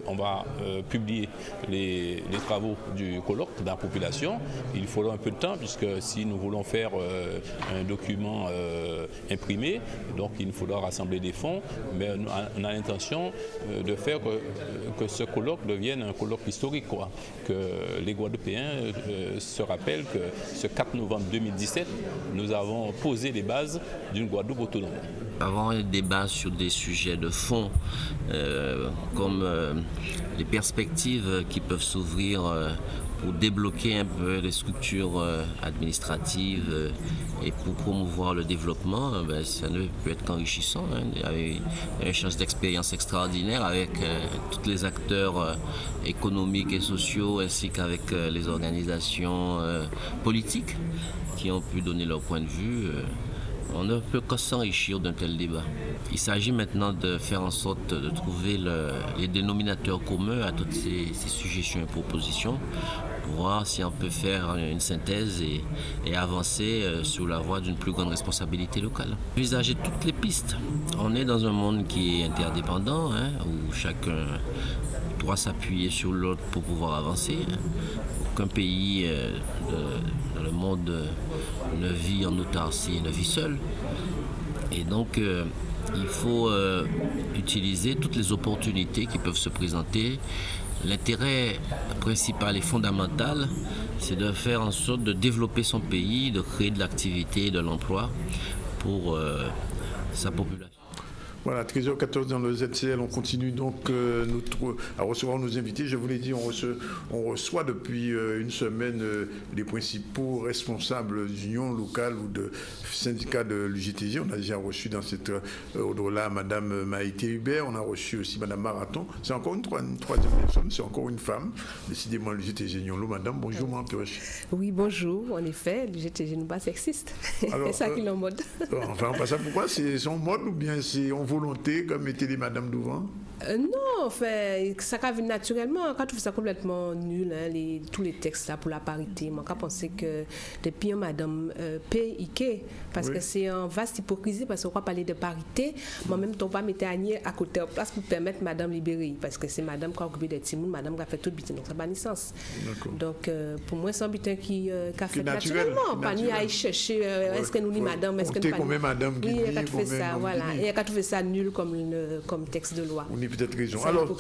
on va publier les travaux du colloque dans la population. Il faudra un peu de temps, puisque si nous voulons faire un document imprimé, donc il nous faudra rassembler des fonds, mais on a l'intention de faire que ce colloque devienne un colloque historique, quoi. Que les Guadeloupéens se rappellent que ce 4 novembre 2017, nous avons posé les bases d'une Guadeloupe autonome. Avoir un débat sur des sujets de fond, comme les perspectives qui peuvent s'ouvrir pour débloquer un peu les structures administratives et pour promouvoir le développement, ça ne peut être qu'enrichissant. Hein. Il y a eu un échange d'expériences extraordinaires avec tous les acteurs économiques et sociaux, ainsi qu'avec les organisations politiques qui ont pu donner leur point de vue. On ne peut que s'enrichir d'un tel débat. Il s'agit maintenant de faire en sorte de trouver les dénominateurs communs à toutes ces suggestions et propositions, pour voir si on peut faire une synthèse et avancer sur la voie d'une plus grande responsabilité locale. Envisager toutes les pistes. On est dans un monde qui est interdépendant, hein, où chacun doit s'appuyer sur l'autre pour pouvoir avancer. Aucun pays dans le monde ne vit en autarcie, ne vit seul. Et donc, il faut utiliser toutes les opportunités qui peuvent se présenter. L'intérêt principal et fondamental, c'est de faire en sorte de développer son pays, de créer de l'activité et de l'emploi pour sa population. Voilà, 13h14 dans le ZCL, on continue donc à recevoir nos invités. Je vous l'ai dit, on reçoit depuis une semaine les principaux responsables d'unions locales ou de syndicats de l'UGTG. On a déjà reçu dans cette ordre-là Mme Maïté Hubert, on a reçu aussi Mme Marathon. C'est encore une troisième personne, c'est encore une femme, décidément l'UGTG Nyonlo. Madame, bonjour, Mantoche. Oui, bonjour, en effet, l'UGTG n'est pas sexiste. C'est ça qui est en mode. Enfin, on passe ça pourquoi? C'est son mode ou bien c'est volonté, comme mettez les madames devant? Non, enfin, ça vient naturellement. Quand tu fais ça complètement nul, hein, tous les textes là pour la parité, moi, je pense que depuis madame P.I.K. parce que c'est une vaste hypocrisie, parce qu'on va parler de parité, mais en même temps, on va mettre Agnier à côté en place pour permettre madame libérer, parce que c'est madame qui a occupé des timons, madame qui a fait tout le butin, donc ça n'a pas de sens. Donc, pour moi, c'est un butin qui a fait naturellement, pas ni à y chercher, est-ce que nous dit madame, est-ce que nous pas madame qui dit, il a fait ça, voilà, et il a trouvé ça nul comme texte de loi. Peut-être raison. Alors,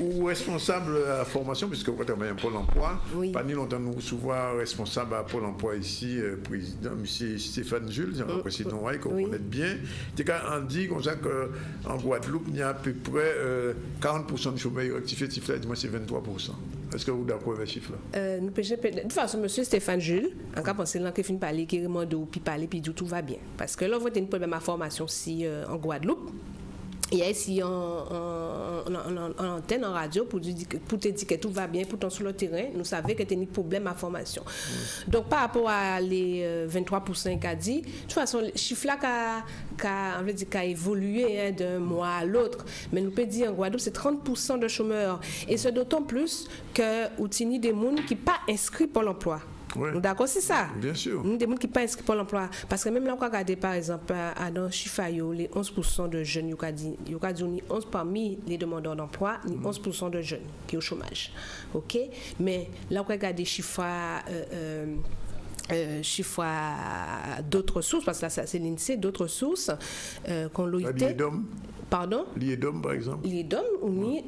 ou responsable à la formation, puisque vous travaillez à Pôle emploi, pas ni longtemps nous souvent responsable à Pôle emploi ici, président, M. Stéphane Jules, président qu'on connaît bien. On dit comme ça qu'en Guadeloupe, il y a à peu près 40% de chômeurs rectifiés, moi c'est 23%. Est-ce que vous êtes d'accord avec ce chiffre-là? De toute façon, M. Stéphane Jules, en cas pensé qu'il finit par parler, qui remonte puis parler, puis tout va bien. Parce que là, vous avez une problème à formation si en Guadeloupe. Il y a ici en antenne, en radio, pour te dire que tout va bien, pourtant sur le terrain, nous savons que tu as un problème à formation. Donc, par rapport à les 23% qu'a dit, de toute façon, le chiffre-là a évolué hein, d'un mois à l'autre. Mais nous pouvons dire en Guadeloupe, c'est 30% de chômeurs. Et c'est d'autant plus que vous avez des gens qui ne sont pas inscrits pour l'emploi. Ouais. D'accord, c'est ça. Bien sûr. Nous, des gens qui ne sont pas inscrits pour l'emploi. Parce que même là, on va regarder par exemple, dans le chiffre, les 11% de jeunes, il y a 11 parmi les demandeurs d'emploi, 11% de jeunes qui sont au chômage. OK? Mais là, on va regarder les chiffres d'autres sources, parce que là, c'est l'INSEE, d'autres sources qu'on l'a été. Pardon? L'IEDOM, par exemple. L'IEDOM,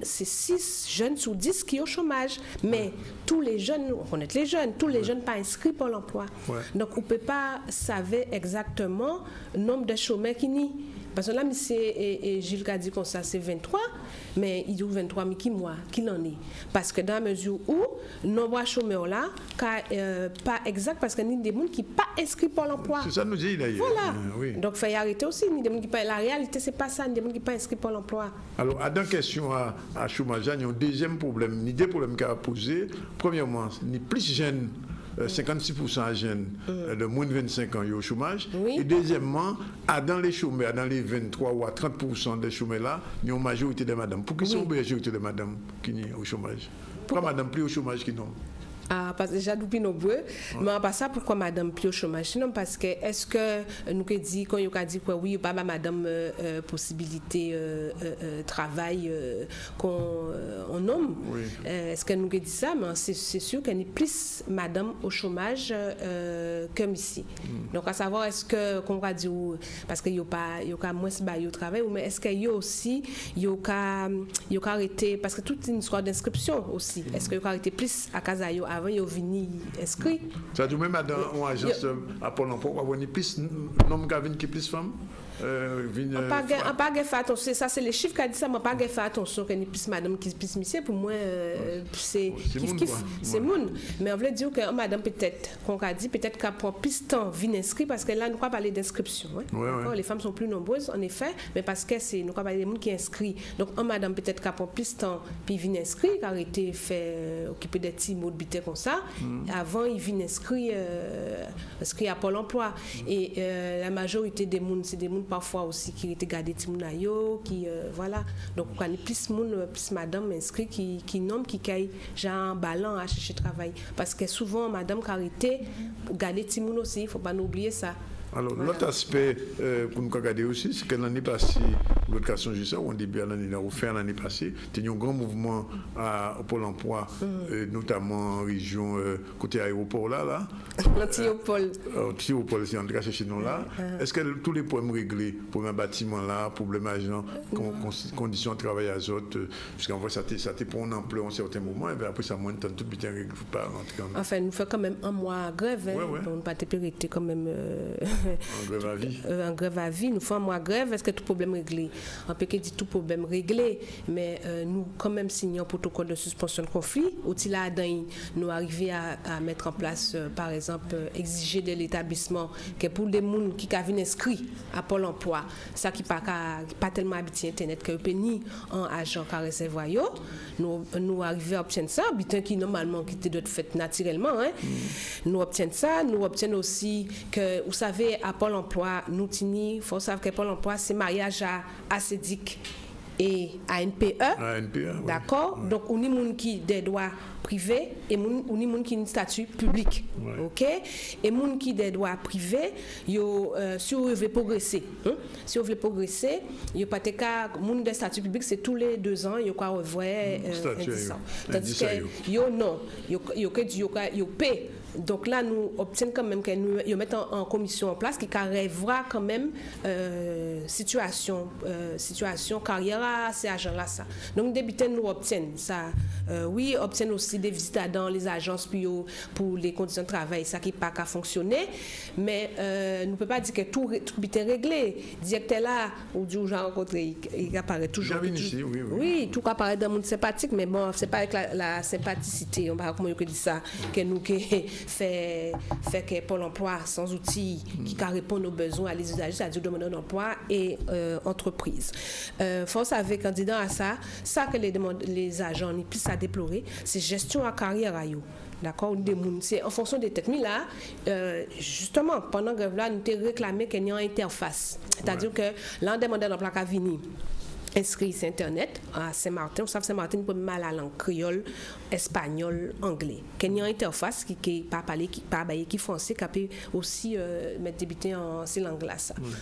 c'est 6 jeunes sur 10 qui sont au chômage. Mais tous les jeunes, on connaît les jeunes, tous les jeunes pas inscrits pour l'emploi. Donc, on ne peut pas savoir exactement le nombre de chômeurs qui n'y. Parce que là, et Gilles a dit comme ça, c'est 23, mais il dit 23, mais qui moi, qui l'en est? Parce que dans la mesure où, le nombre de chômeurs là, pas exact, parce qu'il y a des gens qui ne sont pas inscrits pour l'emploi. C'est ça nous dit d'ailleurs. Voilà. Oui. Donc, il faut y arrêter aussi. La réalité, ce n'est pas ça, il y a des gens qui ne sont pas inscrits pour l'emploi. Alors, dans la question à chômage, il y a un deuxième problème. Il y a des problèmes qu'il a posé. Premièrement, il y a plus jeunes. 56% jeunes de moins de 25 ans au chômage. Oui. Et deuxièmement, dans les chômeurs, dans les 23 ou à 30% des chômeurs là, il y a une majorité de madame. Pourquoi sont une majorité de madame qui sont au chômage? Pourquoi madame plus au chômage qui non? Parce que déjà depuis nombreux, mais pas ça pourquoi madame plus au chômage, sinon parce que est-ce que nous que dit quand il a dit quoi oui pas madame possibilité travail qu'on nomme, est-ce que nous que dit ça, mais c'est sûr qu'il y a plus madame au chômage comme ici. Donc à savoir est-ce que qu'on va dire parce qu'il y a pas moins au travail, mais est-ce qu'il y a aussi il y a arrêté parce que toute une histoire d'inscription aussi, est-ce qu'il y a arrêté plus à Casayo avant il y a venu inscrit. Ça dit même dans une agence à Pôle emploi, on a plus nombre qui plus femmes. On pas fait attention, ça c'est les chiffres qui a dit ça, mais pas fait attention qu'il y ait plus madame qui plus monsieur, pour moi c'est c'est moun. Mais on veut dire que madame peut-être qu'on a dit peut-être qu'elle prend plus de temps vient inscrit parce que là nous pas parler d'inscription. Les femmes sont plus nombreuses en effet, mais parce que c'est nous pas parler des gens qui inscrit. Donc madame peut-être qu'elle prend plus de temps puis vient inscrit, qui a été fait occuper des petits mots de bité comme ça. Avant il vient inscrit à Pôle emploi et la majorité des monde c'est des monde parfois aussi qui étaient gardés Timonayo, qui voilà. Donc on a plus monde, plus madame inscrit qui nomme qui caille genre un ballon à chercher travail parce que souvent madame carité garder Timoun aussi, il faut pas oublier ça. Alors, l'autre aspect pour nous regarder aussi, c'est que l'année passée, l'occasion juste au début de l'année, l'année passée, il y a eu un grand mouvement au Pôle emploi, notamment en région côté aéroport là. L'Antiopole. L'Antiopole, c'est en tout cas chez nous là. Est-ce que tous les problèmes réglés, problème bâtiment là, problème agent, conditions de travail azote, puisqu'en vrai, ça t'est pour une ampleur en certains moments, et bien après ça monte tout bien réglé. Enfin, nous faisons quand même un mois à grève, on ne pas te quand même. En grève à vie. En grève à vie, nous faisons un mois à grève, est-ce que tout problème réglé? On peut dire tout problème réglé, mais nous quand même signons un protocole de suspension de conflit. Outil là, nous arrivons à mettre en place, par exemple, exiger de l'établissement que pour les gens qui viennent inscrits à Pôle emploi, ça qui pas tellement habitué Internet, que peut ni en agent qui recevoir, nous arrivons à obtenir ça, bien qui normalement qui doit être fait naturellement. Nous obtenons ça, nous obtenons aussi que, vous savez, à Pôle emploi, nous il faut savoir que Pôle emploi, c'est mariage à ACEDIC et à NPE. D'accord? Oui. Donc, on a des gens qui ont des droits privés et on a des gens qui ont un statut public. Oui. OK? Et les gens qui ont des droits privés, si vous voulez progresser, si vous voulez progresser, il n'y a pas de cas, les gens de statut public, c'est tous les 2 ans, il y a quoi revoir un tandis que, non, il y a paie. Donc là, nous obtenons quand même que nous mettons en commission en place qui arrivera quand même situation carrière à ces agents-là. Donc, débuter, nous obtenons ça. Oui, obtenons aussi des visites dans les agences pour les conditions de travail, ça qui n'a pas qu'à fonctionner. Mais nous ne pouvons pas dire que tout est réglé. Directeur là, ou du j'ai rencontré, il apparaît toujours. Oui, tout apparaît dans le monde sympathique, mais bon, ce n'est pas avec la sympathicité, on va comment on dit ça, que nous fait que Pôle emploi sans outils qui répondent aux besoins à les usagers, c'est-à-dire demandeurs d'emploi et entreprises. Force avec candidat à ça que les agents n'ont plus à déplorer, c'est gestion à carrière à eux. D'accord, c'est en fonction des têtes. Mais là, justement, pendant que là, nous avons réclamé qu'il y ait une interface. C'est-à-dire que l'un des demandeurs d'emploi qui a venu inscrit sur Internet à Saint-Martin. Vous savez, Saint-Martin peut mal à langue créole, espagnol, anglais. Qu'il y a une interface qui pas parler, qui français, qui peut aussi mettre débuter en ces langues-là.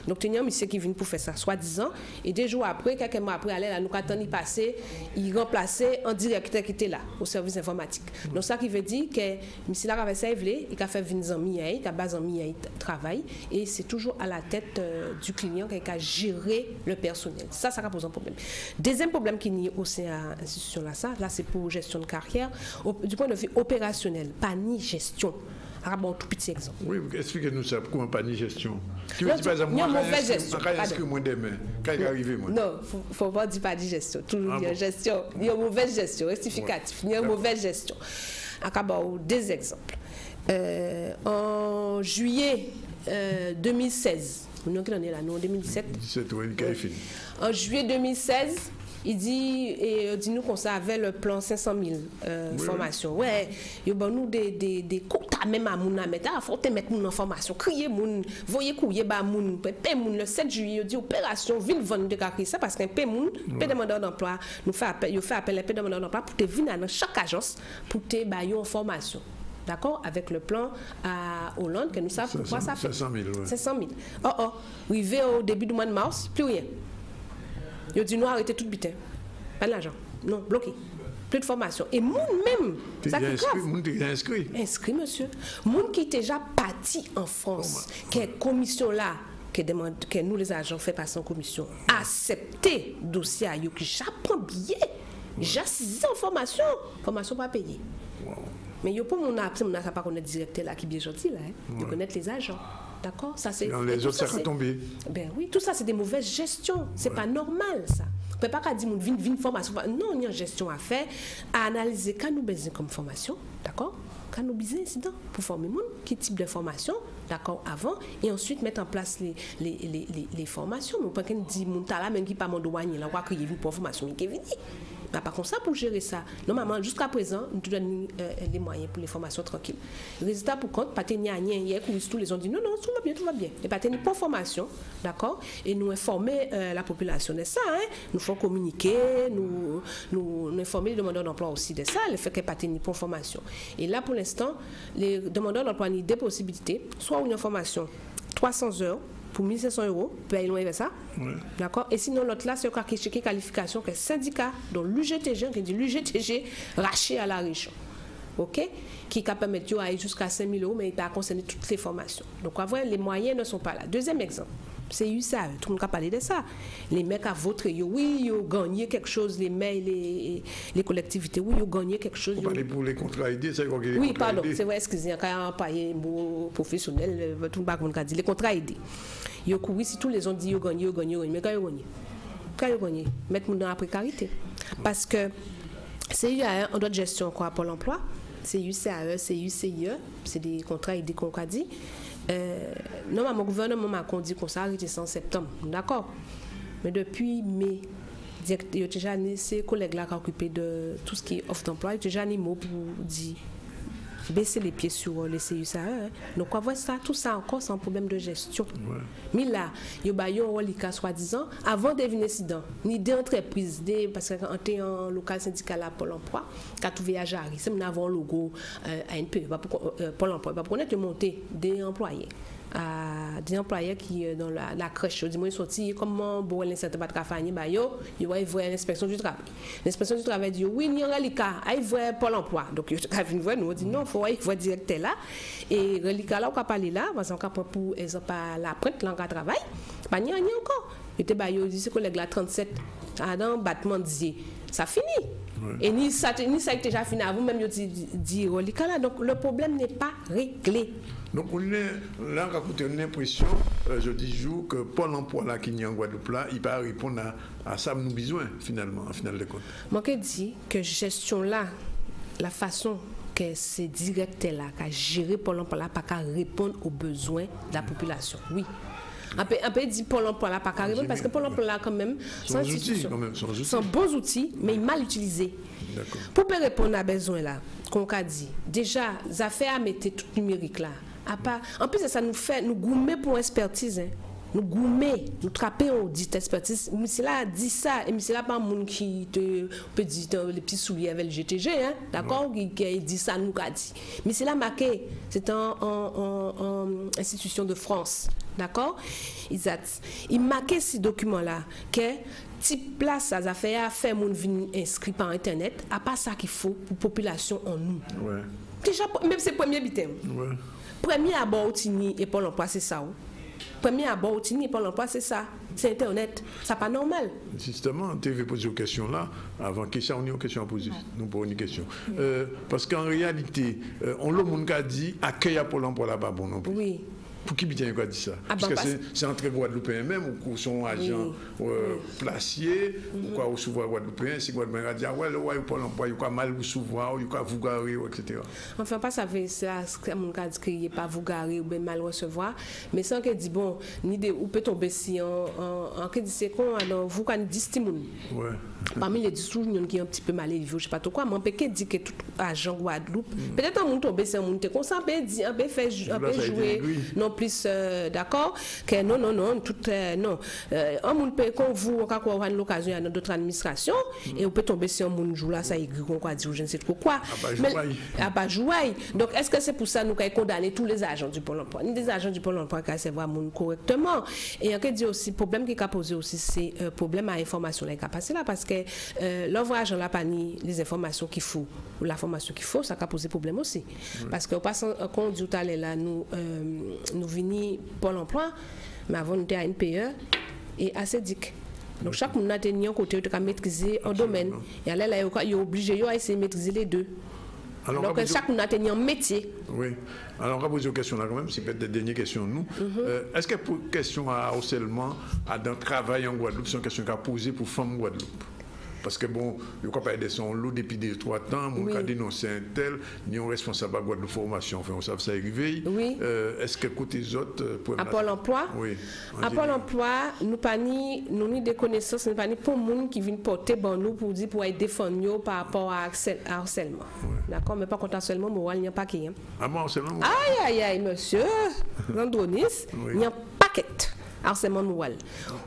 Donc, il y a un monsieur qui vient pour faire ça, soi-disant, et 2 jours après, quelques mois après, aller nous attend y passer, il remplaçait un directeur qui était là, au service informatique. Donc, ça qui veut dire que monsieur là avait ça, il a fait 20 ans, il a base en travail, et c'est toujours à la tête du client qui a géré le personnel. Ça pose un problème. Deuxième problème qui est aussi à l'institution là, c'est pour gestion de carrière, du point de vue opérationnel, pas ni gestion. Bon, tout petit exemple. Oui, expliquez-nous ça, pourquoi pas ni gestion? Tu veux dire par exemple, moi, moi demain, quand il arrive, moi. Non, il ne faut pas dire pas de gestion. Toujours il y a gestion, il y a mauvaise gestion, rectificatif, il y a mauvaise gestion. Bon, 2 exemples. En juillet 2016, nous sommes en 2017. En juillet 2016, il dit nous qu'on avait le plan 500 000 formations. Ouais, il y a nous des quotas même à mon mettre. Il faut te mettre mon formation, crier mon, voyez couiller ba mon, paie mon le 7 juillet, il dit opération ville vendre de carré ça parce qu'un paie mon, paie demandeur d'emploi, nous fait appel à paie demandeur d'emploi pour te venir dans chaque agence pour te bailler en formation. D'accord? Avec le plan à Hollande, que nous savons pourquoi ça fait. 500 000, ouais. 500 000. Arrivé au début du mois de mars, plus rien. Il a dit nous arrêtez tout butin. Pas d'argent. Non, bloqué. Plus de formation. Et moun même, ça qui est grave. Moun t'es inscrit. Inscrit, monsieur. Moun qui est déjà parti en France, que commission là, que nous les agents fait passer en commission, accepter dossier à eux, qui j'apprends bien. J'ai 6 ans en formation pas payée. Wow. Mais il y a pas mon ça pas connaître directeur là qui est bien gentil là, de connaître les agents. D'accord? Ça c'est les autres ça tomber. Ben oui, tout ça c'est des mauvaises gestions, c'est pas normal ça. On peut pas dire vinn formation. Non, il y a une gestion à faire, à analyser quand nous besoin comme formation, d'accord? Quand nous besoin incident pour former monde, quel type de formation, d'accord, avant et ensuite mettre en place les formations. Mais pas qu'on dit mon là même qui pas mon douanier là, quoi qu'il y ait pour formation qui est venu. Mais par contre, ça, pour gérer ça, normalement, jusqu'à présent, nous donnons les moyens pour les formations tranquilles. Résultat, pour compte, pas tenir rien, hier, tous les ont dit non, tout va bien. Et pas tenir pour formation, d'accord? Et nous informer la population de ça, hein? Nous faut communiquer, nous informer les demandeurs d'emploi aussi de ça, le fait qu'il n'y ait pas tenir pour formation. Et là, pour l'instant, les demandeurs d'emploi ont des possibilités, soit une formation 300 heures pour 1500 €, paye loin vers ça. D'accord? Et sinon, l'autre là, c'est une qualification que syndicat, dont l'UGTG, qui dit l'UGTG raché à la région. OK? Qui permet d'aller jusqu'à 5 000 €, mais il n'a pas concerné toutes les formations. Donc, les moyens ne sont pas là. Deuxième exemple. C'est USAE, tout le monde a parlé de ça. Les mecs à voter, oui, ils ont gagné quelque chose, les mails, les collectivités, oui, ils ont gagné quelque chose. Vous parlez pour les contrats aidés, c'est quoi que les oui, contrats pardon, aidés? c'est vrai, excusez-moi, quand on parle de mots professionnels, tout le monde a dit les contrats aidés. Ils ont couru, si tous les gens disent qu'ils ont gagné, mais quand ils ont gagné? Quand ils ont gagné? Mettre dans la précarité. Parce que c'est UAE, en d'autres gestion, quoi, Pôle emploi, c'est UCAE, c'est UCIE, c'est des contrats aidés qu'on a dit. Normalement, le gouvernement m'a dit qu'on s'est arrêté en septembre, d'accord. Mais depuis mai, ces collègues-là qui sont occupés de tout ce qui est offre d'emploi, ils ont déjà des mots pour dire baisser les pieds sur les CUSAE. Donc, on voit ça, tout ça encore, c'est un problème de gestion. Mais là, il y a un reliquat, soi-disant, avant de venir incident, ni d'entreprise, parce qu'on est en local syndical à Pôle emploi, quand tout voyage arrive, c'est un logo ANP, Pôle emploi, pour connaître le monter des employés. Des employés qui dans la crèche, du moins ils sont comment bon l'incertain pas de café bah yo ils voient l'inspection du travail. L'inspection du travail dit oui ni reliquat, ils voient Pôle emploi. Donc ils viennent voir nous dit non, faut ils voient directeur là et reliquat là on va parler là parce qu'on prend pour exemple la prête là en travail, pas ni encore. Était bah yo dit ce collègue là 37 dans battement disait ça finit. Et ni ça est déjà fini avant même dit reliquat là, donc le problème n'est pas réglé. Donc, on a l'impression, je dis jour, que Pôle emploi là, qui est en Guadeloupe, là, il va répondre à ça nous besoin, finalement, en final de compte. Moi, je dis que gestion là, la façon que c'est direct là, qu'à gérer Pôle emploi là, pas qu'à répondre aux besoins de la population. Oui. On peut dire Pôle emploi là, pas qu'à répondre, parce que Pôle emploi là, quand même, sans institution, sont bons outils, mais mal utilisés. Pour répondre à besoin là, qu'on a dit, déjà, ça fait à mettre tout numérique là. En plus, ça nous fait, nous goumer pour expertise. Hein. Nous goumer, nous trapper on dit expertise. Mais c'est là dit ça, et c'est là pas un monde qui te peut dire les petits souliers avec le GTG, hein, d'accord, qui dit ça nous a dit. Mais c'est là marqué, c'est en institution de France, d'accord. Il marquait ces documents là que type place ça a fait mon venir inscrit par internet, à pas ça qu'il faut pour population en nous. Ouais. Déjà même c'est premier bitem. Ouais. Premier abord Tini et Pôle emploi c'est ça. Premier abord Tini et Pôle emploi c'est ça. C'est internet, ça pas normal. Justement, tu veux poser une question là, avant que ça on ait une question à poser. Nous posons une question. Parce qu'en réalité, on le monde a dit accueil à Pôle emploi là-bas bon non plus. Oui. Pour qui bien quoi dit ça? Parce que c'est entre Guadeloupéens même ou son agent placé ou quoi au souvent Guadeloupéen, c'est Guadeloupéen a dit ouais le ouais Pôle emploi, il quoi mal ou souvent, il quoi vous garer etc. Enfin pas ça fait ça mon cas dit qu'il pas vous garer ou bien mal recevoir, mais sans que dit bon ni de ou peut tomber si en que dit c'est qu'on alors vous quand 10 timoun. Ouais. Parmi les 10 qui est un petit peu mal élevé, je sais pas trop quoi, mais on peut dit que tout agent Guadeloupe, peut-être on tomber c'est on te comme ça peut dire on peut faire un peu jouer non plus d'accord que non tout non un monde peut qu'on vous quand on a l'occasion dans d'autres administrations et on peut tomber sur un monde jour là ça aigri qu'on quoi dire je ne sais trop quoi à pas jouer. Donc est-ce que c'est pour ça nous qu'on condamner tous les agents du Pôle emploi, ni des agents du Pôle emploi qui servent monde correctement et on peut dire aussi problème qui a posé aussi c'est problème à information là qui a passé là parce que l'ouvrage n'a pas ni les informations qu'il faut ou la formation qu'il faut, ça a posé problème aussi. Parce que quand on dit tout à l'heure là, nous venons Pôle emploi, mais avant nous étions à NPE et à CEDIC. Donc chaque monde a tenu un côté de maîtriser un domaine. Et là, il est obligé à essayer de maîtriser les deux. Alors, donc chaque monde a tenu un métier. Oui. Alors on va poser une question là quand même, c'est peut-être la dernière question de nous. Est-ce que pour question à harcèlement, à dans travail en Guadeloupe, c'est une question qu'a posée pour femmes Guadeloupe? Parce que bon, je ne crois pas aider son lot depuis 2-3 ans, mon cas dénoncé un tel, ni un responsable à Guadeloupe formation, enfin on sait ça arrive. Oui. Est-ce que côté autres à Pôle emploi? Oui. À Pôle emploi, nous ni des connaissances, nous pas ni pour monde qui viennent porter bon nous pour dire pour être défendre par rapport à harcèlement. D'accord, mais pas contre harcèlement moral, il n'y a pas qui. Ah bon, harcèlement moral? Aïe monsieur, Landonis, il y a un paquet. harcèlement moral.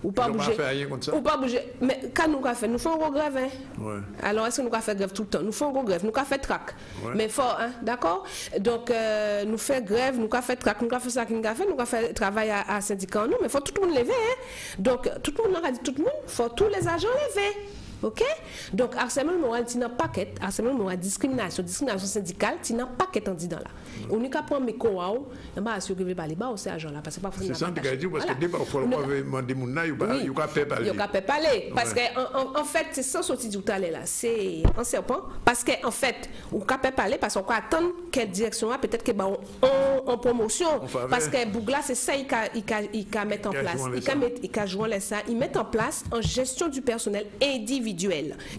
Ou pas bouger. Ou pas bouger. Mais quand nous avons fait, nous faisons une grève. Hein? Ouais. Alors, est-ce que nous avons fait grève tout le temps? Nous faisons une grève, nous avons fait trac. Ouais. Mais fort, hein? D'accord? Donc, nous faisons grève, nous avons fait trac, nous avons fait ça, nous avons fait travail à syndicat, nous, mais il faut tout le monde lever. Hein? Donc, tout le monde a dit tout le monde, il faut tous les agents lever. OK? Donc, harcèlement moral, tu n'as pas paquet, harcèlement moral, discrimination syndicale, tu n'as pas paquet en dit dans là. On n'y a pas mes coaos, on va assurer que les balles bas, c'est agent là, parce que pas c'est ça, tu as dit, parce que dès parfois, on va demander mon naïf, il n'y a pas de parler. Il n'y a pas de parler. Parce qu'en fait, c'est ça, ce du talent là, c'est un serpent. Parce qu'en fait, on ne peut pas parler, parce qu'on attend quelle direction, peut-être que en promotion. Parce que Bougla, c'est ça, il peut mettre en place. Il peut jouer ça, il met en place en gestion du personnel individuel.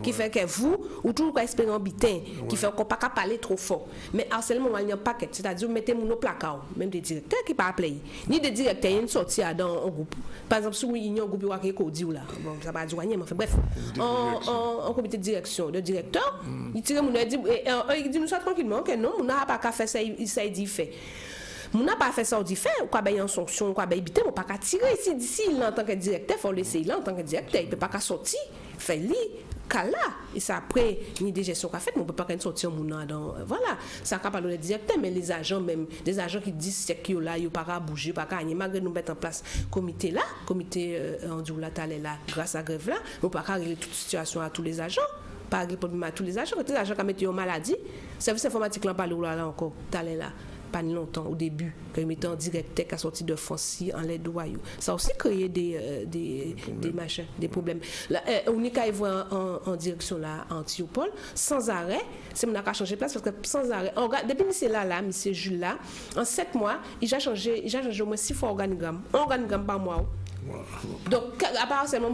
Qui fait que vous, ou tout espérer en bitin, qui fait qu'on ne peut pas parler trop fort. Mais harcèlement, il n'y a pas de paquet. C'est-à-dire, vous mettez mon placard, même des directeurs qui ne peuvent pas appeler. Ni des directeurs, il y a une sortie dans un groupe. Par exemple, si il y a un groupe qui est dit là, bon, ça va dire, mais bref, en comité de direction, le directeur, il tire mon il dit nous ça tranquillement, que non, on n'a pas fait ça, il dit fait. On n'a pas fait ça au fait, ou quoi en sanction, ou quoi éviter, on n'a pas tirer ici d'ici en tant que directeur, il faut laisser là en tant que directeur, il ne peut pas sortir, fait lui. Là et ça après ni des gestions qu'a fait mais on peut pas sortir mon dans voilà ça capable le directeur mais les agents même des agents qui disent c'est que là il pas bouger pas gagner malgré nous mettre en place comité en dit là grâce à grève là on pas régler toute situation à tous les agents pas régler problème à tous les agents qui mettent en maladie service informatique là parler là encore là pas longtemps au début quand mettait en directeur qui a sorti de France en l'aide doyau ça aussi créé des machins des problèmes on est voir en direction là Antioupol sans arrêt c'est mon a changé place parce que sans arrêt depuis monsieur là monsieur Jules là en 7 mois il a changé au moins 6 fois organigramme par mois. Donc, à part seulement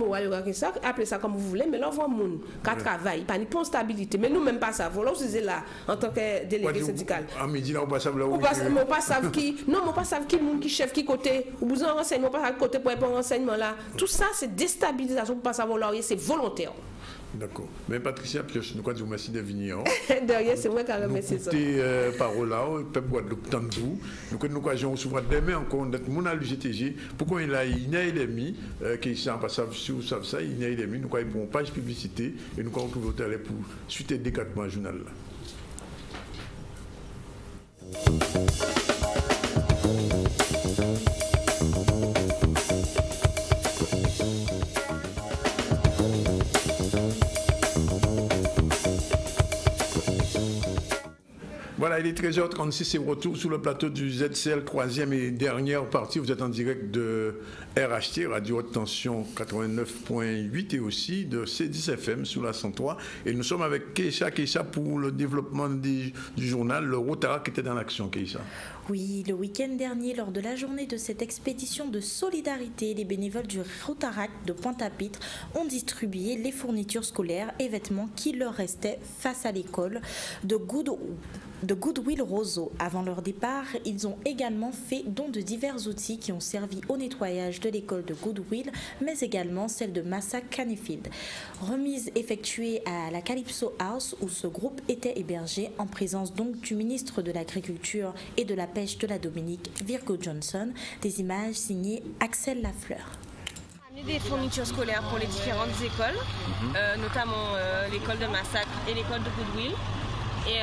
appelez ça comme vous voulez, mais là, on voit moun qui travaille, pas une stabilité. Mais nous, même pas ça. Voilà, c'est là, en tant que délégué syndical. À midi, là, on passe là où on pas savent qui. Non, on pas savent qui moun qui chef qui côté. Ou besoin de renseignement, pas côté pour répondre renseignement là. Tout ça, c'est déstabilisation pour pas savoir c'est volontaire. D'accord. Mais Patricia Pioche, nous vous merci de venir. Derrière, c'est moi qui ai remercié ça. Nous parole là, peuple Guadeloupe, tant de vous. Nous avons l'occasion de s'ouvrir demain encore notre monde à l'UGTG. Pourquoi il y a une mis qui sont pas savent sur ça, il y a une nous avons une page publicité et nous avons retrouvé au télé pour suite des 4 mois journal là. Voilà, il est 13h36, c'est retour sur le plateau du ZCL, 3e et dernière partie. Vous êtes en direct de RHT, Radio Haute Tension 89.8 et aussi de C10 FM sous la 103. Et nous sommes avec Keïssa pour le développement du journal, le Rotaract qui était dans l'action, Keïssa. Oui, le week-end dernier, lors de la journée de cette expédition de solidarité, les bénévoles du Rotaract de Pointe-à-Pitre ont distribué les fournitures scolaires et vêtements qui leur restaient face à l'école de Goodwill Roseau. Avant leur départ, ils ont également fait don de divers outils qui ont servi au nettoyage de l'école de Goodwill, mais également celle de Massa Cannefield. Remise effectuée à la Calypso House où ce groupe était hébergé en présence donc du ministre de l'Agriculture et de la Pêche de la Dominique, Virgo Johnson. Des images signées Axel Lafleur. Des fournitures scolaires pour les différentes écoles, notamment l'école de Massacre et l'école de Goodwill. Et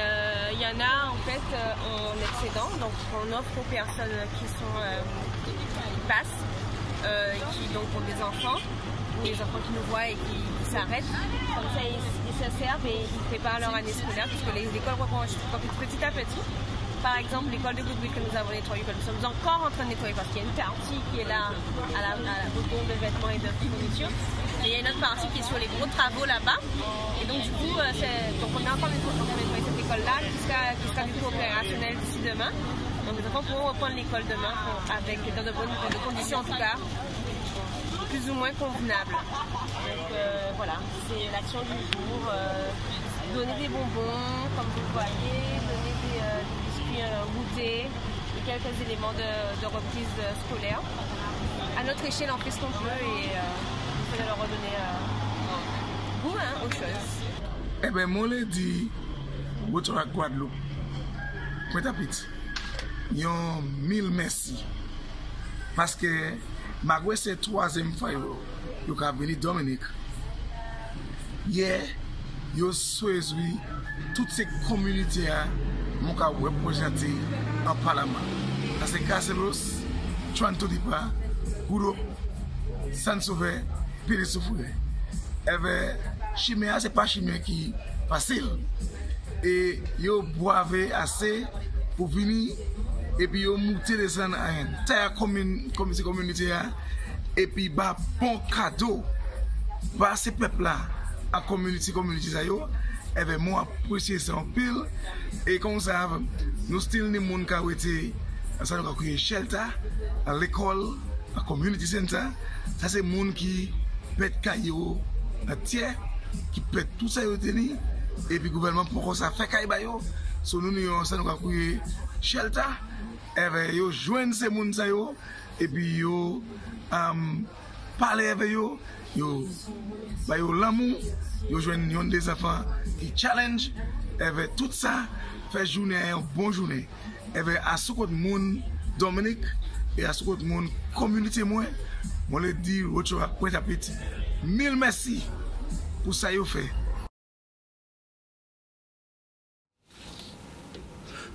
il y en a en fait en excédent, donc on offre aux personnes qui passent, donc pour des enfants, ou les enfants qui nous voient et qui s'arrêtent. Comme ça ils se servent et ils préparent leur année scolaire, puisque les écoles reprennent petit à petit. Par exemple, l'école de Goodwill que nous avons nettoyée, que nous sommes encore en train de nettoyer parce qu'il y a une partie qui est là au don de vêtements et de fournitures. Et il y a une autre partie qui est sur les gros travaux là-bas. Et donc du coup, on est encore en train de nettoyer cette école-là qui sera du coup opérationnelle d'ici demain. Donc les enfants pourront reprendre l'école demain dans de bonnes conditions en tout cas, plus ou moins convenables. Donc voilà, c'est l'action du jour. Donner des bonbons, comme vous le voyez, donner des biscuits goûter et quelques éléments de reprise scolaire. À notre échelle, on fait ce qu'on peut et on peut leur redonner goût aux choses. Eh bien, moi, je dis, Rotaract Guadeloupe, Pointe-à-Pitre, ils ont 1000 merci. Parce que malgré c'est troisième fois yo ka venu Dominique. Hier, yo souhaité toutes ces communautés mon ka représenter en parlement. Parce que Caseros, Chuantodipa, Gouro, Sansouvé, Périssoufoué. Chimé, c'est pas chimé qui est facile. Et yo boivez assez pour venir et puis yo monter les gens à une communauté et puis bah bon cadeau bah ces peuples là à communauté ça yo et ben moi apprécier ça en pile et comme ça nous style ni monde qui a été ça nous a créé shelter à l'école à community center ça c'est monde qui pète caillou à tiers qui pète tout ça yo tenu et puis gouvernement pour ça fait caillou yo so nous ça nous a créé shelter et ben yo joindre ces monde ça yo et puis yo parler avec yo bah yo l'amour yo joindre des enfants qui challenge et ben tout ça fait journée un bon journée et ben à ce côté monde Dominique et à ce côté monde communauté moi le dit autre point à petit mille merci pour ça yo fait.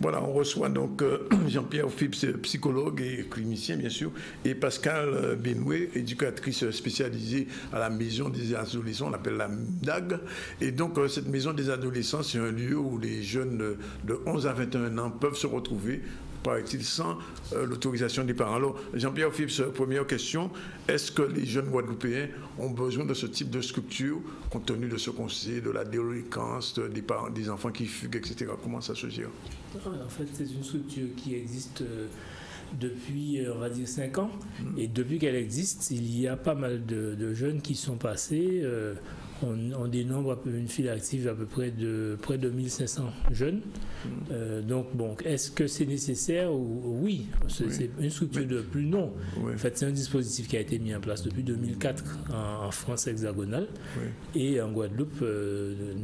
Voilà, on reçoit donc Jean-Pierre Phipps, psychologue et clinicien bien sûr, et Pascal Benoué, éducatrice spécialisée à la maison des adolescents, on appelle la MDAG. Et donc cette maison des adolescents, c'est un lieu où les jeunes de 11 à 21 ans peuvent se retrouver, paraît-il, sans l'autorisation des parents. Alors, Jean-Pierre Phipps, première question, est-ce que les jeunes Guadeloupéens ont besoin de ce type de structure, compte tenu de ce qu'on sait, de la délinquance, des parents, des enfants qui fuguent, etc. Comment ça se gère? En fait, c'est une structure qui existe depuis, on va dire, 5 ans. Et depuis qu'elle existe, il y a pas mal de jeunes qui sont passés. On dénombre une file active à peu près de près de 1500 jeunes. Donc, bon, est-ce que c'est nécessaire? Oui, c'est une structure de plus non. En fait, c'est un dispositif qui a été mis en place depuis 2004 en France hexagonale et en Guadeloupe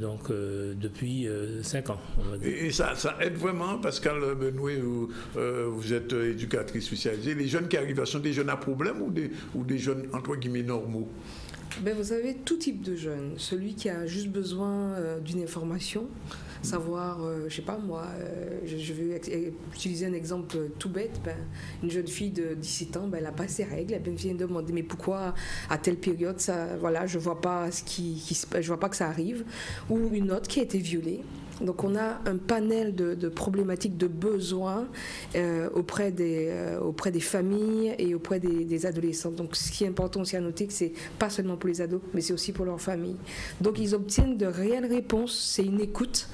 donc depuis 5 ans. Et ça aide vraiment, Pascal Benoué, vous êtes éducatrice spécialisée. Les jeunes qui arrivent, sont des jeunes à problème ou des jeunes entre guillemets normaux? Ben, vous avez tout type de jeunes. Celui qui a juste besoin d'une information, savoir, je sais pas moi, je vais utiliser un exemple tout bête, une jeune fille de 17 ans, elle n'a pas ses règles, elle vient me demander mais pourquoi à telle période, ça, voilà, je vois pas je vois pas que ça arrive, ou une autre qui a été violée. Donc on a un panel de problématiques, de besoins auprès des familles et auprès des adolescents. Donc ce qui est important aussi à noter, que c'est pas seulement pour les ados, mais c'est aussi pour leurs familles. Donc ils obtiennent de réelles réponses. C'est une écoute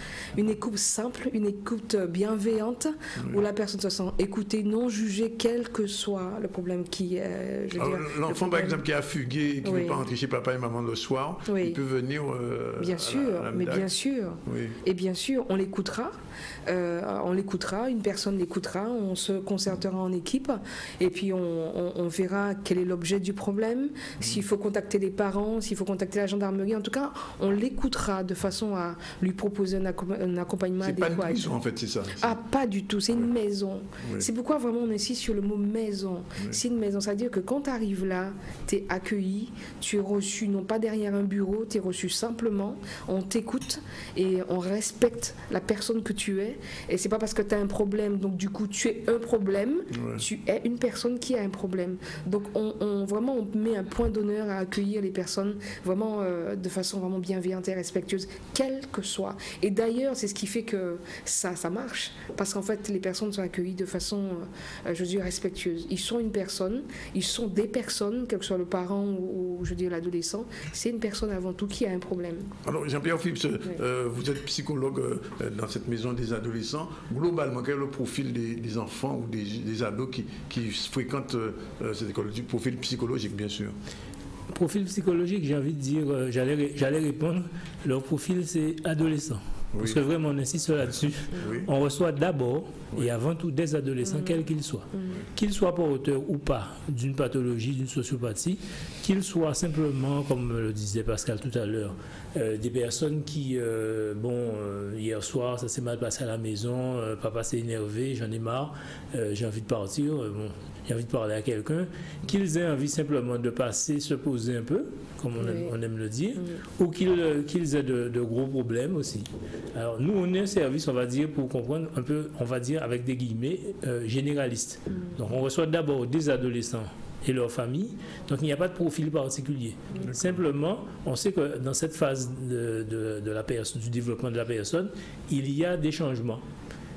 simple, une écoute bienveillante, où la personne se sent écoutée, non jugée, quel que soit le problème qui est. L'enfant par exemple qui a fugué et qui ne veut pas rentrer chez papa et maman le soir, il peut venir. Bien sûr, mais bien sûr. Et bien sûr, on l'écoutera, une personne l'écoutera, on se concertera en équipe et puis on verra quel est l'objet du problème, s'il faut contacter les parents, s'il faut contacter la gendarmerie. En tout cas, on l'écoutera de façon à lui proposer un accompagnement adéquat. C'est pas une prison en fait, c'est ça? Ah, pas du tout, c'est une maison. C'est pourquoi vraiment on insiste sur le mot maison. C'est une maison, c'est-à-dire que quand tu arrives là, tu es accueilli, tu es reçu non pas derrière un bureau, tu es reçu simplement, on t'écoute et on respecte la personne que tu es, et c'est pas parce que tu as un problème donc du coup tu es un problème, tu es une personne qui a un problème. Donc on met un point d'honneur à accueillir les personnes vraiment de façon vraiment bienveillante et respectueuse, quelle que soit. Et d'ailleurs c'est ce qui fait que ça marche, parce qu'en fait les personnes sont accueillies de façon je dis respectueuse. Ils sont une personne, ils sont des personnes, quel que soit le parent ou je dis l'adolescent, c'est une personne avant tout qui a un problème. Alors Jean-Pierre Phipps, vous êtes psychologue dans cette maison des adolescents. Globalement, quel est le profil des enfants ou des ados qui fréquentent cette école? Du profil psychologique, bien sûr. Profil psychologique, j'ai envie de dire, j'allais répondre, leur profil c'est adolescent. parce que vraiment on insiste là-dessus, on reçoit d'abord et avant tout des adolescents, quels qu'ils soient. Qu'ils soient porteurs ou pas d'une pathologie, d'une sociopathie, qu'ils soient simplement, comme le disait Pascal tout à l'heure, des personnes qui, hier soir ça s'est mal passé à la maison, papa s'est énervé, j'en ai marre, j'ai envie de partir, j'ai envie de parler à quelqu'un, qu'ils aient envie simplement de passer, se poser un peu, comme on aime le dire, ou qu'ils aient de gros problèmes aussi. Alors nous, on est un service, on va dire, pour comprendre un peu, on va dire avec des guillemets, généraliste. Donc on reçoit d'abord des adolescents et leurs familles, donc il n'y a pas de profil particulier. Simplement, on sait que dans cette phase du développement de la personne, il y a des changements.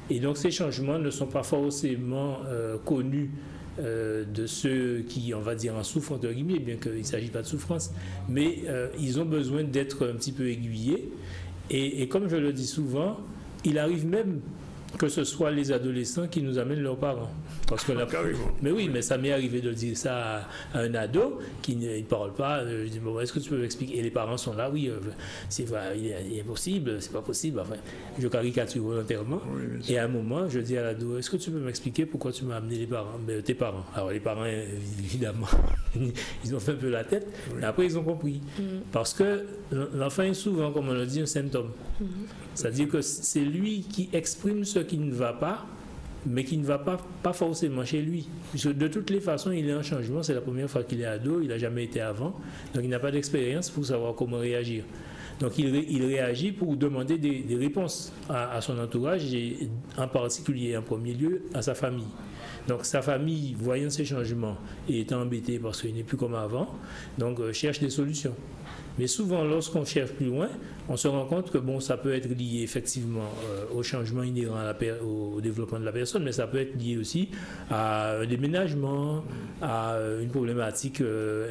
Et donc ces changements ne sont pas forcément connus de ceux qui, on va dire, en souffrent, entre guillemets, bien qu'il ne s'agit pas de souffrance, mais ils ont besoin d'être un petit peu aiguillés. Et comme je le dis souvent, il arrive même que ce soit les adolescents qui nous amènent leurs parents. Parce que mais oui, mais ça m'est arrivé de dire ça à un ado qui ne parle pas. Je dis, bon, est-ce que tu peux m'expliquer? Et les parents sont là, oui, c'est impossible, c'est pas possible. Enfin, je caricature volontairement. Et à un moment, je dis à l'ado, est-ce que tu peux m'expliquer pourquoi tu m'as amené tes parents? Alors les parents, évidemment, ils ont fait un peu la tête, mais après ils ont compris. Parce que l'enfant est souvent, comme on le dit, un symptôme. C'est-à-dire que c'est lui qui exprime ce qui ne va pas, mais qui ne va pas forcément chez lui. Puisque de toutes les façons, il est en changement, c'est la première fois qu'il est ado, il n'a jamais été avant, donc il n'a pas d'expérience pour savoir comment réagir. Donc il réagit pour demander des réponses à son entourage, et en particulier, en premier lieu, à sa famille. Donc sa famille, voyant ces changements et étant embêtée parce qu'il n'est plus comme avant, donc cherche des solutions. Mais souvent, lorsqu'on cherche plus loin, on se rend compte que bon, ça peut être lié effectivement au changement inhérent au développement de la personne, mais ça peut être lié aussi à un déménagement, à une problématique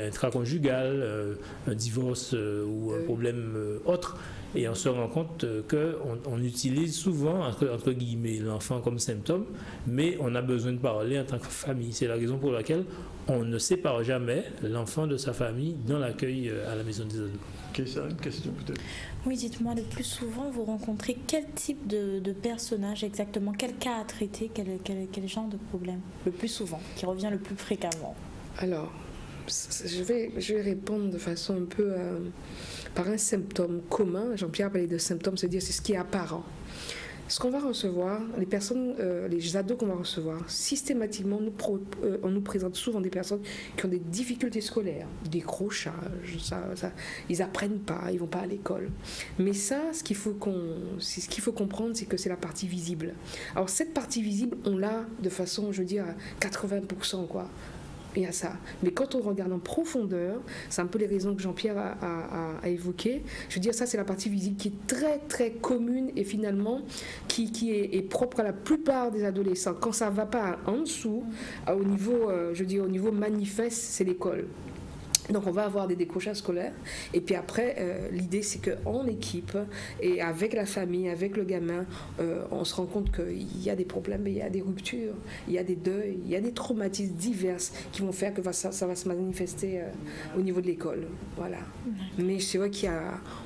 intraconjugale, un divorce ou un problème autre. Et on se rend compte qu'on utilise souvent, entre guillemets, l'enfant comme symptôme, mais on a besoin de parler en tant que famille. C'est la raison pour laquelle on ne sépare jamais l'enfant de sa famille dans l'accueil à la maison des ados. Ok, ça, une question peut-être. Oui, dites-moi, le plus souvent, vous rencontrez quel type de personnage exactement? Quel cas à traiter? Quel genre de problème? Le plus souvent, qui revient le plus fréquemment? Alors, je vais répondre de façon un peu par un symptôme commun. Jean-Pierre a parlé de symptômes, c'est-à-dire c'est ce qui est apparent. Ce qu'on va recevoir, les personnes, les ados qu'on va recevoir, systématiquement, on nous présente souvent des personnes qui ont des difficultés scolaires, décrochage, ils n'apprennent pas, ils ne vont pas à l'école. Mais ça, ce qu'il faut comprendre, c'est que c'est la partie visible. Alors cette partie visible, on l'a de façon, je veux dire, à 80%, quoi. Il y a ça. Mais quand on regarde en profondeur, c'est un peu les raisons que Jean-Pierre a évoquées. Je veux dire, ça, c'est la partie visible qui est très, très commune et finalement qui est propre à la plupart des adolescents. Quand ça ne va pas en dessous, au niveau, je veux dire, au niveau manifeste, c'est l'école. Donc on va avoir des décrochages scolaires et puis après l'idée c'est qu'en équipe et avec la famille, avec le gamin, on se rend compte qu'il y a des problèmes, il y a des ruptures, il y a des deuils, il y a des traumatismes divers qui vont faire que ça va se manifester au niveau de l'école. Voilà. Mais c'est vrai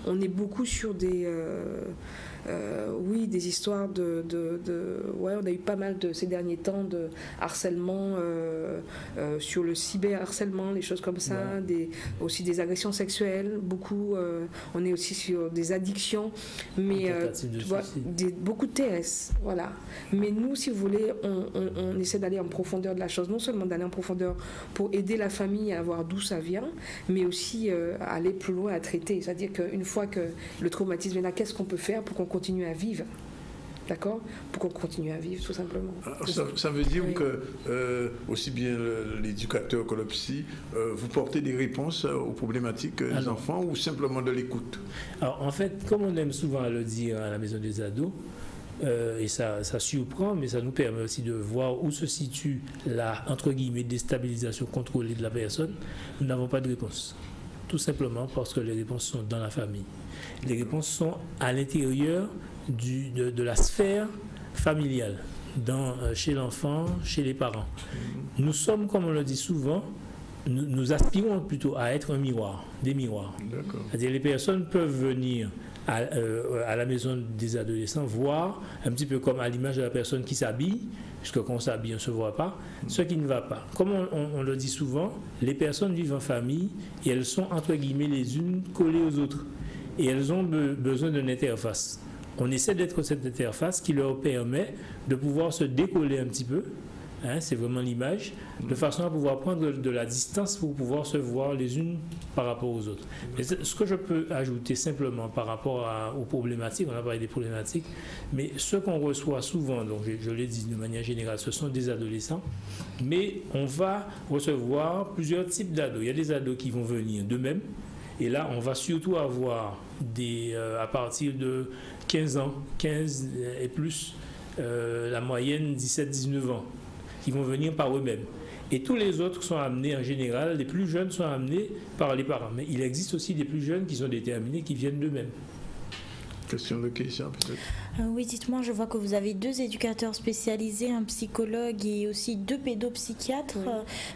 on est beaucoup sur des des histoires ouais, on a eu pas mal ces derniers temps de harcèlement sur le cyberharcèlement, les choses comme ça, aussi des agressions sexuelles, beaucoup, on est aussi sur des addictions, mais beaucoup de TS, voilà. Mais nous, si vous voulez, on essaie d'aller en profondeur de la chose, non seulement d'aller en profondeur pour aider la famille à voir d'où ça vient, mais aussi aller plus loin à traiter, c'est-à-dire qu'une fois que le traumatisme est là, qu'est-ce qu'on peut faire pour qu'on continue à vivre, d'accord? Pour qu'on continue à vivre, tout simplement. Ça veut dire que, aussi bien l'éducateur que le psy, vous portez des réponses aux problématiques des enfants ou simplement de l'écoute? Alors, en fait, comme on aime souvent à le dire à la maison des ados, et ça surprend, mais ça nous permet aussi de voir où se situe la, entre guillemets, déstabilisation contrôlée de la personne, nous n'avons pas de réponse. Tout simplement parce que les réponses sont dans la famille. Les réponses sont à l'intérieur de la sphère familiale, chez l'enfant, chez les parents. Nous sommes, comme on le dit souvent, nous aspirons plutôt à être un miroir, des miroirs. C'est-à-dire les personnes peuvent venir à la maison des adolescents, voir un petit peu comme à l'image de la personne qui s'habille, puisque quand on s'habille, on ne se voit pas, ce qui ne va pas. Comme on le dit souvent, les personnes vivent en famille et elles sont entre guillemets les unes collées aux autres. Et elles ont besoin d'une interface. On essaie d'être cette interface qui leur permet de pouvoir se décoller un petit peu. Hein, c'est vraiment l'image, de façon à pouvoir prendre de la distance pour pouvoir se voir les unes par rapport aux autres. Mais ce que je peux ajouter simplement par rapport aux problématiques, on a parlé des problématiques, mais ce qu'on reçoit souvent, donc je l'ai dit de manière générale, ce sont des adolescents, mais on va recevoir plusieurs types d'ados. Il y a des ados qui vont venir d'eux-mêmes, et là on va surtout avoir à partir de 15 ans, 15 et plus, la moyenne 17-19 ans, qui vont venir par eux-mêmes. Et tous les autres sont amenés en général, les plus jeunes sont amenés par les parents. Mais il existe aussi des plus jeunes qui sont déterminés, qui viennent d'eux-mêmes. Question de question peut-être. Oui, dites-moi, je vois que vous avez 2 éducateurs spécialisés, un psychologue et aussi 2 pédopsychiatres. Oui.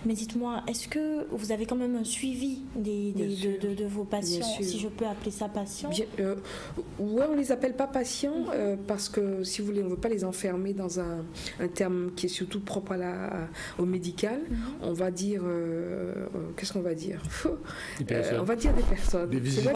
Mais dites-moi, est-ce que vous avez quand même un suivi de vos patients, si je peux appeler ça patient? Oui, on ne les appelle pas patients parce que, si vous voulez, on ne veut pas les enfermer dans un terme qui est surtout propre au médical. On va dire, qu'est-ce qu'on va dire? On va dire des personnes. Des visiteurs.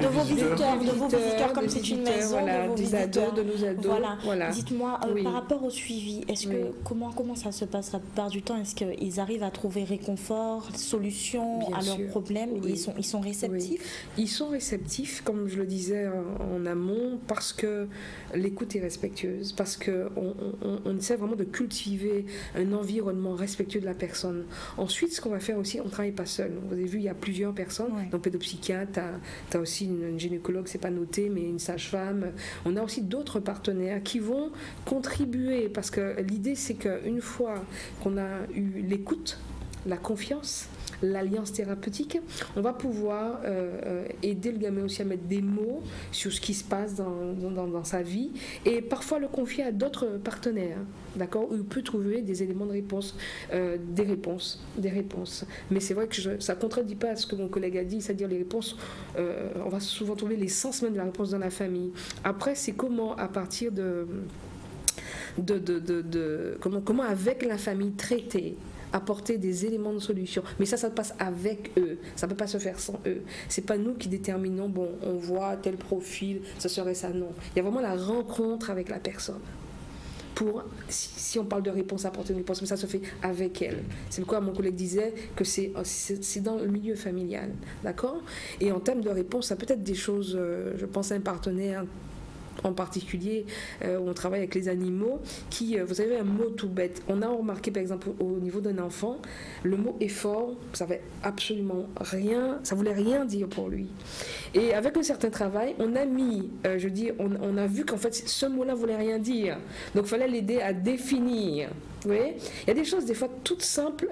De vos visiteurs, comme c'est une maison, voilà, de vos des ados, de nos ados. Voilà. Dites-moi, par rapport au suivi, est-ce que comment ça se passe la plupart du temps? Est-ce qu'ils arrivent à trouver réconfort, solution à leurs problèmes? Ils sont réceptifs? Ils sont réceptifs, comme je le disais en amont, parce que l'écoute est respectueuse, parce qu'on essaie vraiment de cultiver un environnement respectueux de la personne. Ensuite, ce qu'on va faire aussi, on ne travaille pas seul. Vous avez vu, il y a plusieurs personnes, donc pédopsychiatre, tu as aussi une gynécologue, c'est pas noté, mais une sage-femme. On a aussi d'autres partenaires qui vont contribuer, parce que l'idée, c'est qu'une fois qu'on a eu l'écoute, la confiance, l'alliance thérapeutique, on va pouvoir aider le gamin aussi à mettre des mots sur ce qui se passe dans sa vie et parfois le confier à d'autres partenaires, d'accord, où il peut trouver des éléments de réponse, des réponses. Mais c'est vrai que ça ne contredit pas ce que mon collègue a dit, c'est-à-dire les réponses, on va souvent trouver l'essence même de la réponse dans la famille. Après, c'est comment, à partir comment avec la famille traiter, apporter des éléments de solution. Mais ça passe avec eux. Ça ne peut pas se faire sans eux. Ce n'est pas nous qui déterminons, bon, on voit tel profil, ça serait ça, non. Il y a vraiment la rencontre avec la personne. Si on parle de réponse, apporter une réponse, mais ça se fait avec elle. C'est pourquoi mon collègue disait que c'est dans le milieu familial. D'accord? Et en termes de réponse, ça peut être des choses, je pense à un partenaire en particulier, où on travaille avec les animaux, qui, vous savez, un mot tout bête. On a remarqué, par exemple, au niveau d'un enfant, le mot effort, ça avait absolument rien, ça voulait rien dire pour lui. Et avec un certain travail, on a mis, on a vu qu'en fait, ce mot-là voulait rien dire. Donc, il fallait l'aider à définir. Oui, il y a des choses des fois toutes simples,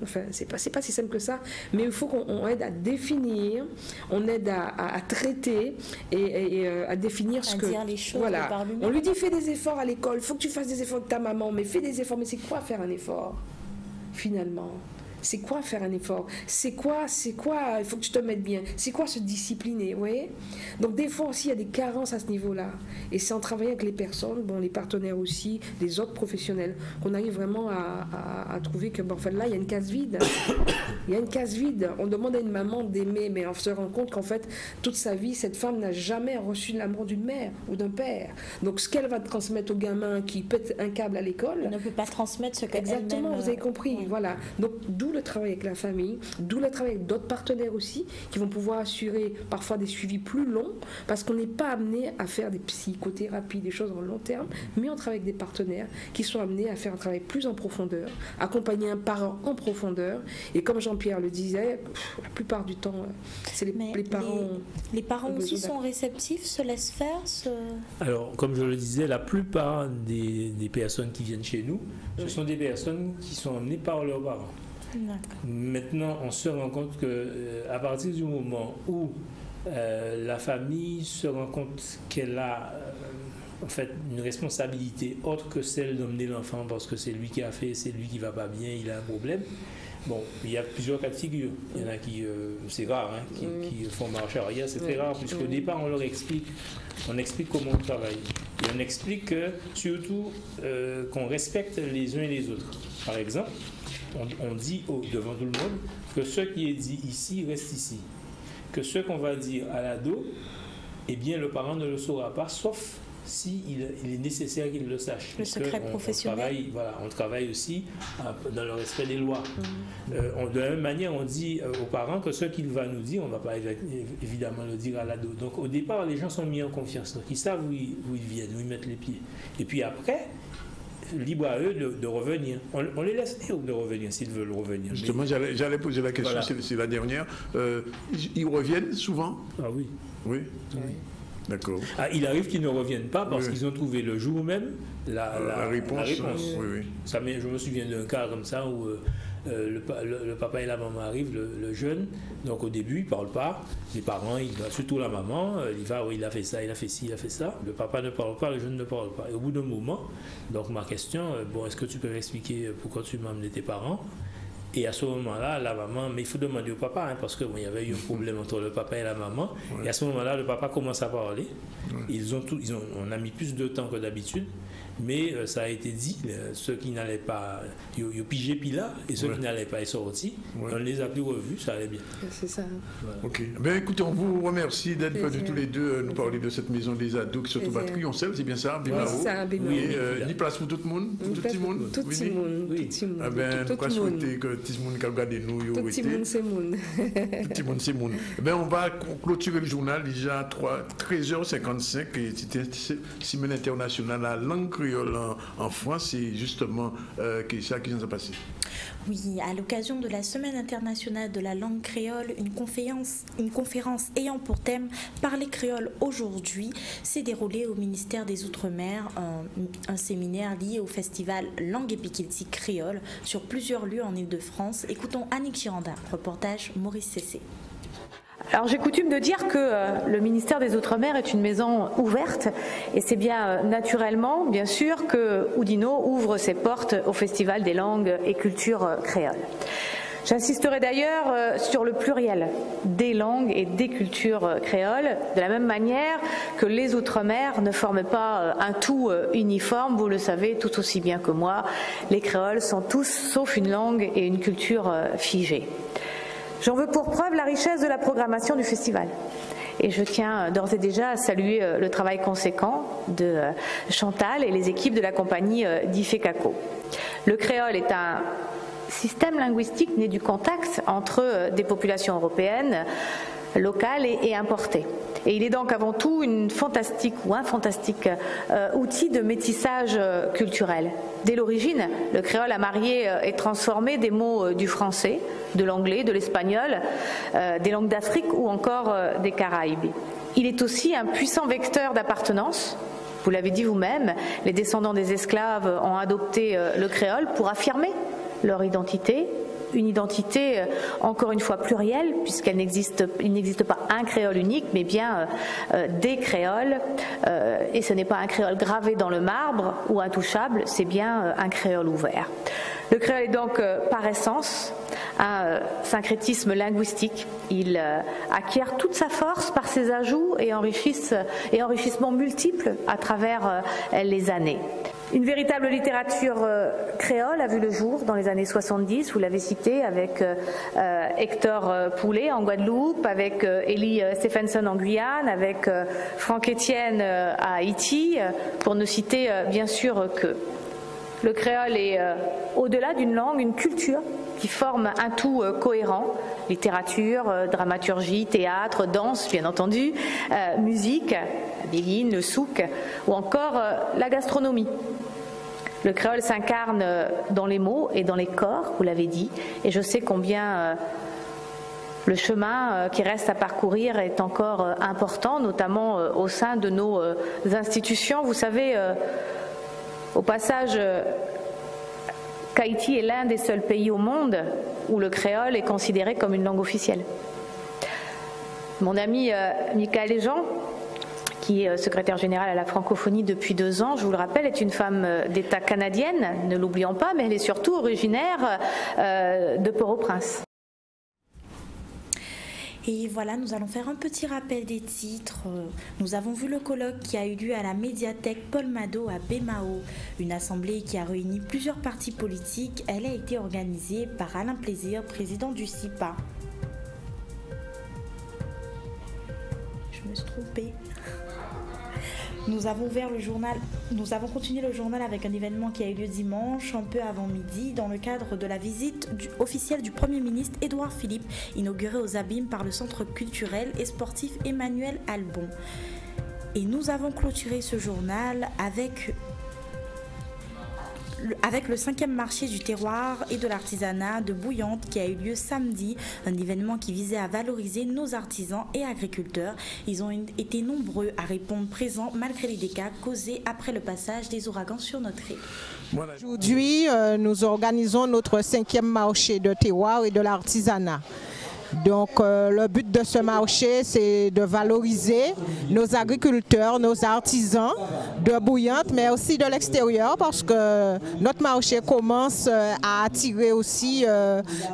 enfin c'est pas si simple que ça, mais il faut qu'on aide à définir, on aide à traiter et à définir ce que... dire les choses, voilà. On lui dit fais des efforts à l'école, il faut que tu fasses des efforts avec ta maman, mais fais des efforts, mais c'est quoi faire un effort finalement? C'est quoi faire un effort? C'est quoi, il faut que tu te mettes bien. C'est quoi se discipliner, vous voyez? Donc des fois aussi, il y a des carences à ce niveau-là. Et c'est en travaillant avec les personnes, bon, les partenaires aussi, les autres professionnels, qu'on arrive vraiment à trouver que, bon, en fait, là, il y a une case vide. Il y a une case vide. On demande à une maman d'aimer, mais on se rend compte qu'en fait, toute sa vie, cette femme n'a jamais reçu l'amour d'une mère ou d'un père. Donc ce qu'elle va transmettre au gamin qui pète un câble à l'école... Elle ne peut pas transmettre ce qu'elle exactement, vous avez compris, voilà. Donc d'où le travail avec la famille, d'où le travail avec d'autres partenaires aussi, qui vont pouvoir assurer parfois des suivis plus longs, parce qu'on n'est pas amené à faire des psychothérapies, des choses en long terme, mais on travaille avec des partenaires qui sont amenés à faire un travail plus en profondeur, accompagner un parent en profondeur, et comme Jean-Pierre le disait, la plupart du temps, c'est les parents... Les parents aussi sont réceptifs, se laissent faire Alors, comme je le disais, la plupart des personnes qui viennent chez nous, ce sont des personnes qui sont emmenées par leurs parents. Maintenant, on se rend compte qu'à partir du moment où la famille se rend compte qu'elle a en fait une responsabilité autre que celle d'emmener l'enfant parce que c'est lui qui a fait, c'est lui qui va pas bien, il a un problème. Bon, il y a plusieurs cas de figure. Il y en a qui, c'est rare, hein, qui font marche arrière, c'est très rare, puisqu'au départ, on leur explique, comment on travaille. Et on explique que, surtout, qu'on respecte les uns et les autres. Par exemple, on dit devant tout le monde que ce qui est dit ici reste ici. Que ce qu'on va dire à l'ado, eh bien, le parent ne le saura pas, sauf s'il est nécessaire qu'il le sache. Le secret professionnel. On travaille aussi dans le respect des lois. De la même manière, on dit aux parents que ce qu'il va nous dire, on ne va pas évidemment le dire à l'ado. Donc au départ, les gens sont mis en confiance. Donc ils savent où ils viennent, où ils mettent les pieds. Et puis après, libre à eux de revenir. On les laisse libre de revenir s'ils veulent revenir. Justement, j'allais poser la question, voilà. C'est la dernière. Ils reviennent souvent? Ah oui. Oui. D'accord. Ah, il arrive qu'ils ne reviennent pas parce qu'ils ont trouvé le jour même la réponse. Oui. Ça, je me souviens d'un cas comme ça où le papa et la maman arrivent, le jeune, donc au début il ne parle pas, les parents, surtout la maman, il a fait ça, il a fait ci, il a fait ça, le papa ne parle pas, le jeune ne parle pas. Et au bout d'un moment, donc ma question, est-ce que tu peux m'expliquer pourquoi tu m'as amené tes parents? Et à ce moment-là, la maman, mais il faut demander au papa, hein, parce qu'il y avait eu un problème entre le papa et la maman. Et à ce moment-là, le papa commence à parler. On a mis plus de temps que d'habitude, mais ça a été dit. Ceux qui n'allaient pas, ils ont pigé Pila, et ceux qui n'allaient pas, ils sont sortis. On les a plus revus, ça allait bien. C'est ça. Ok. Ben, écoutez, on vous remercie d'être venus tous les deux nous parler de cette maison des ados qui sont au batterie. On sait, c'est bien ça, Bimao. C'est ça, Bimao. Ni place pour tout le monde? Tout le monde? Tout le monde. Ah ben, nous allons souhaiter que tout le monde qui a regardé nous, tout le monde, c'est monde. Tout le monde, c'est monde. Ben, on va clôturer le journal déjà 13h55 et c'était Semaine internationale à la langue créole en France. C'est justement ça qui vient de se passer. Oui, à l'occasion de la Semaine internationale de la langue créole, une conférence ayant pour thème « Parler créole aujourd'hui » s'est déroulée au ministère des Outre-mer, un séminaire lié au festival Langue et Pikilti créole sur plusieurs lieux en Ile-de-France. Écoutons Annick Girandin, reportage Maurice Cessé. Alors j'ai coutume de dire que le ministère des Outre-mer est une maison ouverte et c'est bien naturellement, bien sûr, que Oudinot ouvre ses portes au Festival des langues et cultures créoles. J'insisterai d'ailleurs sur le pluriel des langues et des cultures créoles, de la même manière que les Outre-mer ne forment pas un tout uniforme, vous le savez tout aussi bien que moi, les créoles sont tous, sauf une langue et une culture figées. J'en veux pour preuve la richesse de la programmation du festival. Et je tiens d'ores et déjà à saluer le travail conséquent de Chantal et les équipes de la compagnie d'Ifekako. Le créole est un système linguistique né du contact entre des populations européennes, locales et importées. Et il est donc avant tout un fantastique outil de métissage culturel. Dès l'origine, le créole a marié et transformé des mots du français, de l'anglais, de l'espagnol, des langues d'Afrique ou encore des Caraïbes. Il est aussi un puissant vecteur d'appartenance. Vous l'avez dit vous-même, les descendants des esclaves ont adopté le créole pour affirmer leur identité, une identité encore une fois plurielle puisqu'il n'existe pas un créole unique mais bien des créoles et ce n'est pas un créole gravé dans le marbre ou intouchable, c'est bien un créole ouvert. Le créole est donc par essence un syncrétisme linguistique. Il acquiert toute sa force par ses ajouts et enrichissements multiples à travers les années. Une véritable littérature créole a vu le jour dans les années 70, vous l'avez cité, avec Hector Poulet en Guadeloupe, avec Elie Stephenson en Guyane, avec Franck Etienne à Haïti, pour ne citer bien sûr que. Le créole est au-delà d'une langue, une culture qui forme un tout cohérent, littérature, dramaturgie, théâtre, danse bien entendu, musique, la béguine, le souk ou encore la gastronomie. Le créole s'incarne dans les mots et dans les corps, vous l'avez dit, et je sais combien le chemin qui reste à parcourir est encore important, notamment au sein de nos institutions. Vous savez, au passage, qu'Haïti est l'un des seuls pays au monde où le créole est considéré comme une langue officielle. Mon ami Michael Jean, qui est secrétaire générale à la francophonie depuis 2 ans, je vous le rappelle, est une femme d'État canadienne, ne l'oublions pas, mais elle est surtout originaire de Port-au-Prince. Et voilà, nous allons faire un petit rappel des titres. Nous avons vu le colloque qui a eu lieu à la médiathèque Paul Mado à Bémao, une assemblée qui a réuni plusieurs partis politiques. Elle a été organisée par Alain Plaisir, président du CIPA. Je me suis trompée. Nous avons continué le journal avec un événement qui a eu lieu dimanche, un peu avant midi, dans le cadre de la visite officielle du Premier ministre Édouard Philippe, inaugurée aux Abîmes par le Centre culturel et sportif Emmanuel Albon. Et nous avons clôturé ce journal avec le 5e marché du terroir et de l'artisanat de Bouillante qui a eu lieu samedi, un événement qui visait à valoriser nos artisans et agriculteurs. Ils ont été nombreux à répondre présents malgré les dégâts causés après le passage des ouragans sur notre île. Aujourd'hui, nous organisons notre 5e marché de terroir et de l'artisanat. Donc le but de ce marché, c'est de valoriser nos agriculteurs, nos artisans de Bouillante, mais aussi de l'extérieur, parce que notre marché commence à attirer aussi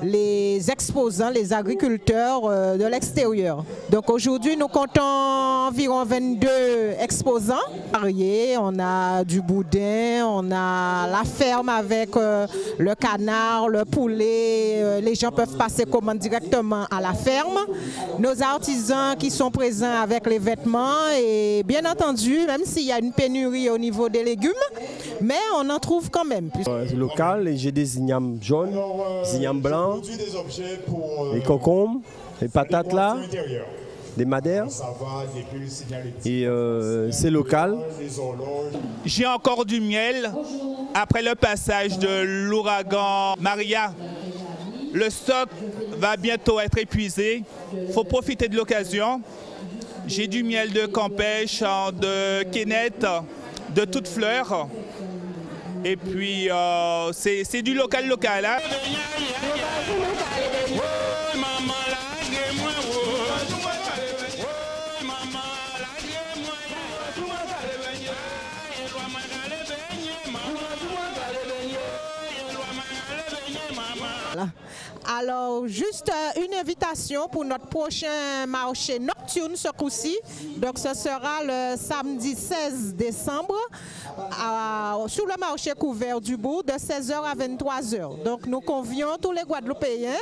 les exposants, les agriculteurs de l'extérieur. Donc aujourd'hui, nous comptons environ 22 exposants variés. On a du boudin, on a la ferme avec le canard, le poulet. Les gens peuvent passer commande directement à la ferme, nos artisans qui sont présents avec les vêtements et bien entendu, même s'il y a une pénurie au niveau des légumes, mais on en trouve quand même. Local, j'ai des ignames jaunes, des ignames blancs, les concombres, les patates là, des madères, et c'est local. J'ai encore du miel après le passage de l'ouragan Maria. Le stock va bientôt être épuisé. Il faut profiter de l'occasion. J'ai du miel de Campèche, de Quénette, de toutes fleurs. Et puis, c'est du local. Hein. Alors, juste une invitation pour notre prochain marché nocturne ce coup-ci. Donc, ce sera le samedi 16 décembre sur le marché couvert du Bourg de 16h à 23h. Donc, nous convions tous les Guadeloupéens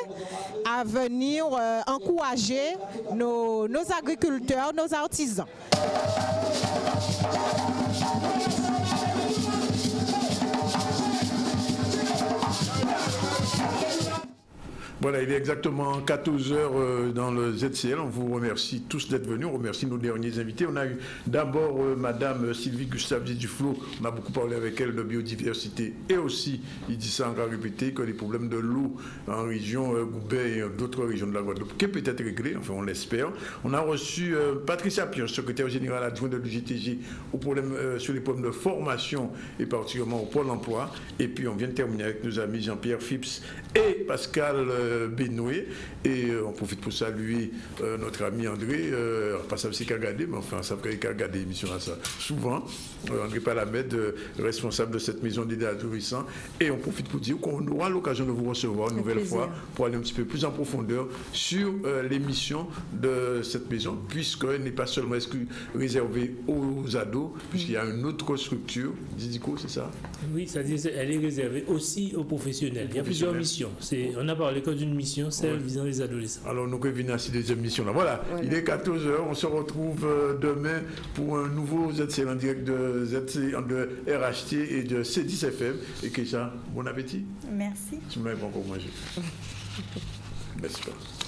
à venir encourager nos agriculteurs, nos artisans. Voilà, il est exactement 14h dans le ZCL. On vous remercie tous d'être venus. On remercie nos derniers invités. On a eu d'abord Madame Sylvie Gustave Duflo. On a beaucoup parlé avec elle de biodiversité et aussi, il dit ça encore répété, que les problèmes de l'eau en région Goubet et d'autres régions de la Guadeloupe qui peut être réglés, enfin on l'espère. On a reçu Patricia Pionce, secrétaire générale adjointe de l'UGTG sur les problèmes de formation et particulièrement au Pôle emploi. Et puis on vient de terminer avec nos amis Jean-Pierre Phipps et Pascal Benoît, et on profite pour saluer notre ami André, pas ça c'est qu'à regarder, mais enfin ça fait qu'à regarder l'émission à ça souvent, André Palamède, responsable de cette maison d'aide à adolescents, et on profite pour dire qu'on aura l'occasion de vous recevoir une nouvelle fois pour aller un petit peu plus en profondeur sur l'émission de cette maison, puisqu'elle n'est pas seulement réservée aux ados, puisqu'il y a une autre structure, Didico, c'est ça? Oui, c'est-à-dire elle est réservée aussi aux professionnels. Il y a plusieurs missions. On a parlé que d'une mission, celle visant les adolescents. Alors nous revenons à ces deuxième mission là. Voilà, il est 14h, on se retrouve demain pour un nouveau ZCL en direct de RHT et de C10FM. Et Keisha, bon appétit. Merci. Tu m'as pas encore mangé. Merci pas.